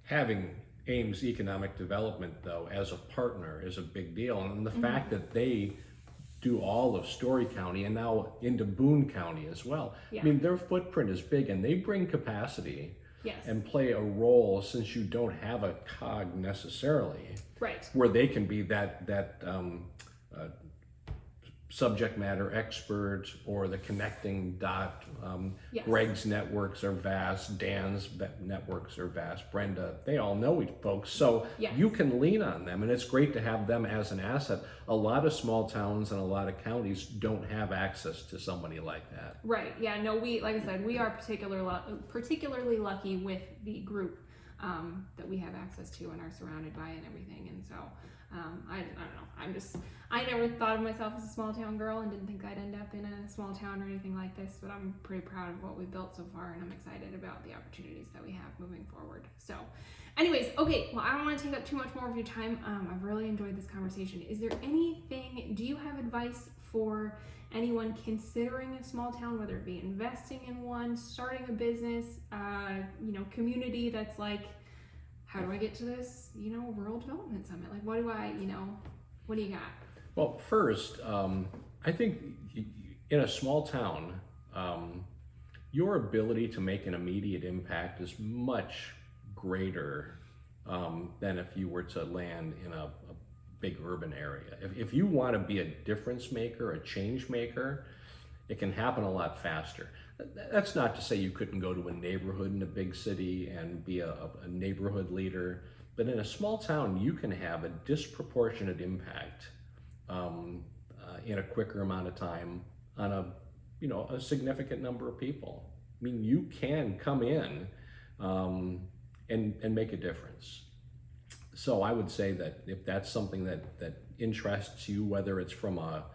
Having Ames Economic Development, though, as a partner is a big deal. And the fact that they do all of Story County and now into Boone County as well. Yeah. I mean, their footprint is big, and they bring capacity. Yes. And play a role, since you don't have a cog necessarily, right? Where they can be that subject matter expert or the connecting dot. Yes. Greg's networks are vast. Dan's networks are vast. Brenda, they all know each folks, so yes. You can lean on them, and it's great to have them as an asset. A lot of small towns and a lot of counties don't have access to somebody like that. Right. Yeah. No. Like I said, we are particularly lucky with the group that we have access to and are surrounded by and everything, and so I don't know. I never thought of myself as a small town girl and didn't think I'd end up in a small town or anything like this, but I'm pretty proud of what we've built so far, and I'm excited about the opportunities that we have moving forward. So anyways, okay, well, I don't want to take up too much more of your time. I've really enjoyed this conversation. Is there anything, do you have advice for anyone considering a small town, whether it be investing in one, starting a business, community that's like, how do I get to this, rural development summit? Like, what do you got? Well, first, I think in a small town, your ability to make an immediate impact is much greater than if you were to land in a big urban area. If you want to be a difference maker, a change maker, it can happen a lot faster. That's not to say you couldn't go to a neighborhood in a big city and be a neighborhood leader, but in a small town, you can have a disproportionate impact in a quicker amount of time on a significant number of people. I mean, you can come in and make a difference. So I would say that if that's something that interests you, whether it's from a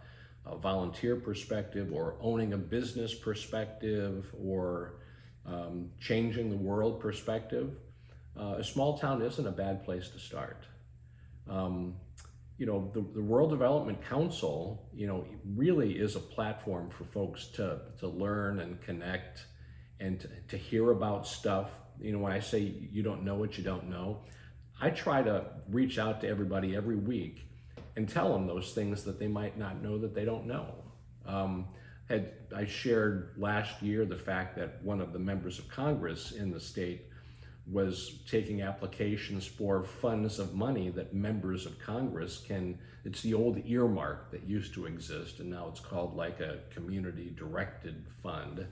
volunteer perspective or owning a business perspective or changing the world perspective, a small town isn't a bad place to start. The Rural Development Council, really is a platform for folks to learn and connect and to hear about stuff. When I say you don't know what you don't know, I try to reach out to everybody every week and tell them those things that they might not know that they don't know. I shared last year the fact that one of the members of Congress in the state was taking applications for funds of money that members of Congress it's the old earmark that used to exist, and now it's called like a community directed fund.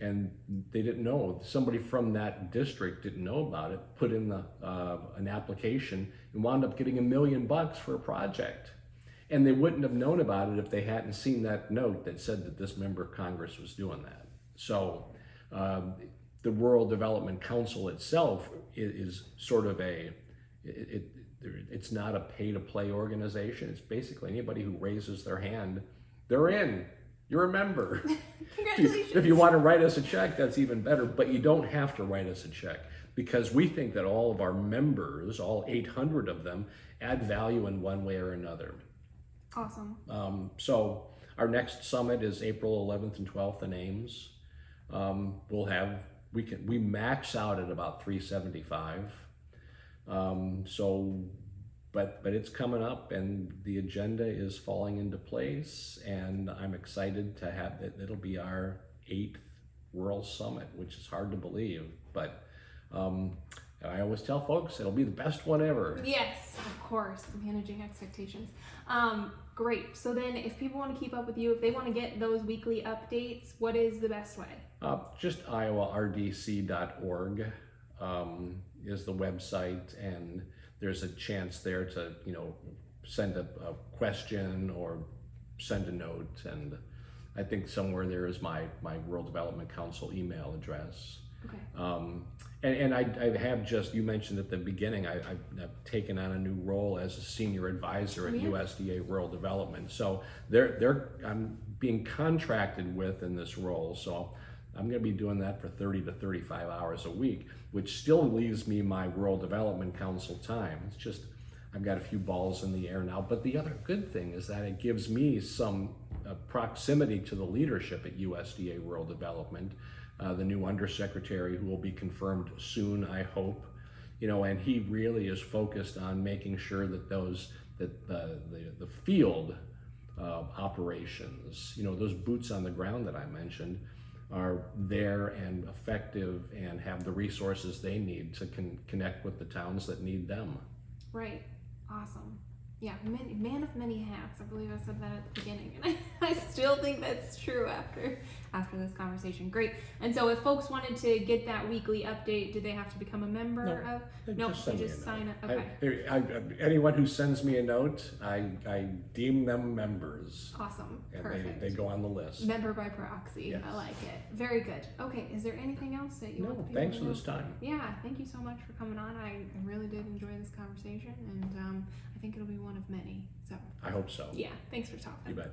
And they didn't know, somebody from that district didn't know about it, put in an application and wound up getting $1 million for a project. And they wouldn't have known about it if they hadn't seen that note that said that this member of Congress was doing that. So the Rural Development Council itself is sort of it's not a pay-to-play organization. It's basically anybody who raises their hand, they're in. You're a member. Congratulations. If you want to write us a check, that's even better, but you don't have to write us a check because we think that all of our members, all 800 of them, add value in one way or another. Awesome. So our next summit is April 11th and 12th in Ames. We max out at about 375. But it's coming up and the agenda is falling into place, and I'm excited to have it. It'll be our 8th Rural Summit, which is hard to believe, but I always tell folks it'll be the best one ever. Yes, of course, managing expectations. Great. So then if people want to keep up with you, if they want to get those weekly updates, what is the best way? Just iowardc.org is the website, and there's a chance there to, send a question or send a note. And I think somewhere there is my Rural Development Council email address. Okay. And I have just, you mentioned at the beginning, I've taken on a new role as a senior advisor at USDA Rural Development. So I'm being contracted with in this role. So I'm going to be doing that for 30 to 35 hours a week, which still leaves me my Rural Development Council time. It's just, I've got a few balls in the air now. But the other good thing is that it gives me some proximity to the leadership at USDA Rural Development, the new undersecretary who will be confirmed soon, I hope. And he really is focused on making sure that the field operations, those boots on the ground that I mentioned, are there and effective and have the resources they need to connect with the towns that need them. Right. Awesome. Yeah, man of many hats. I believe I said that at the beginning, and I still think that's true after this conversation. Great. And so, if folks wanted to get that weekly update, do they have to become a member of? No, they just sign up. Okay. Anyone who sends me a note, I deem them members. Awesome. And Perfect. they go on the list. Member by proxy. Yes. I like it. Very good. Okay. Is there anything else that you want No, people thanks to for know? this time. Yeah. Thank you so much for coming on. I really did enjoy this conversation, and I think it'll be one of many. So. I hope so. Yeah. Thanks for talking. You bet.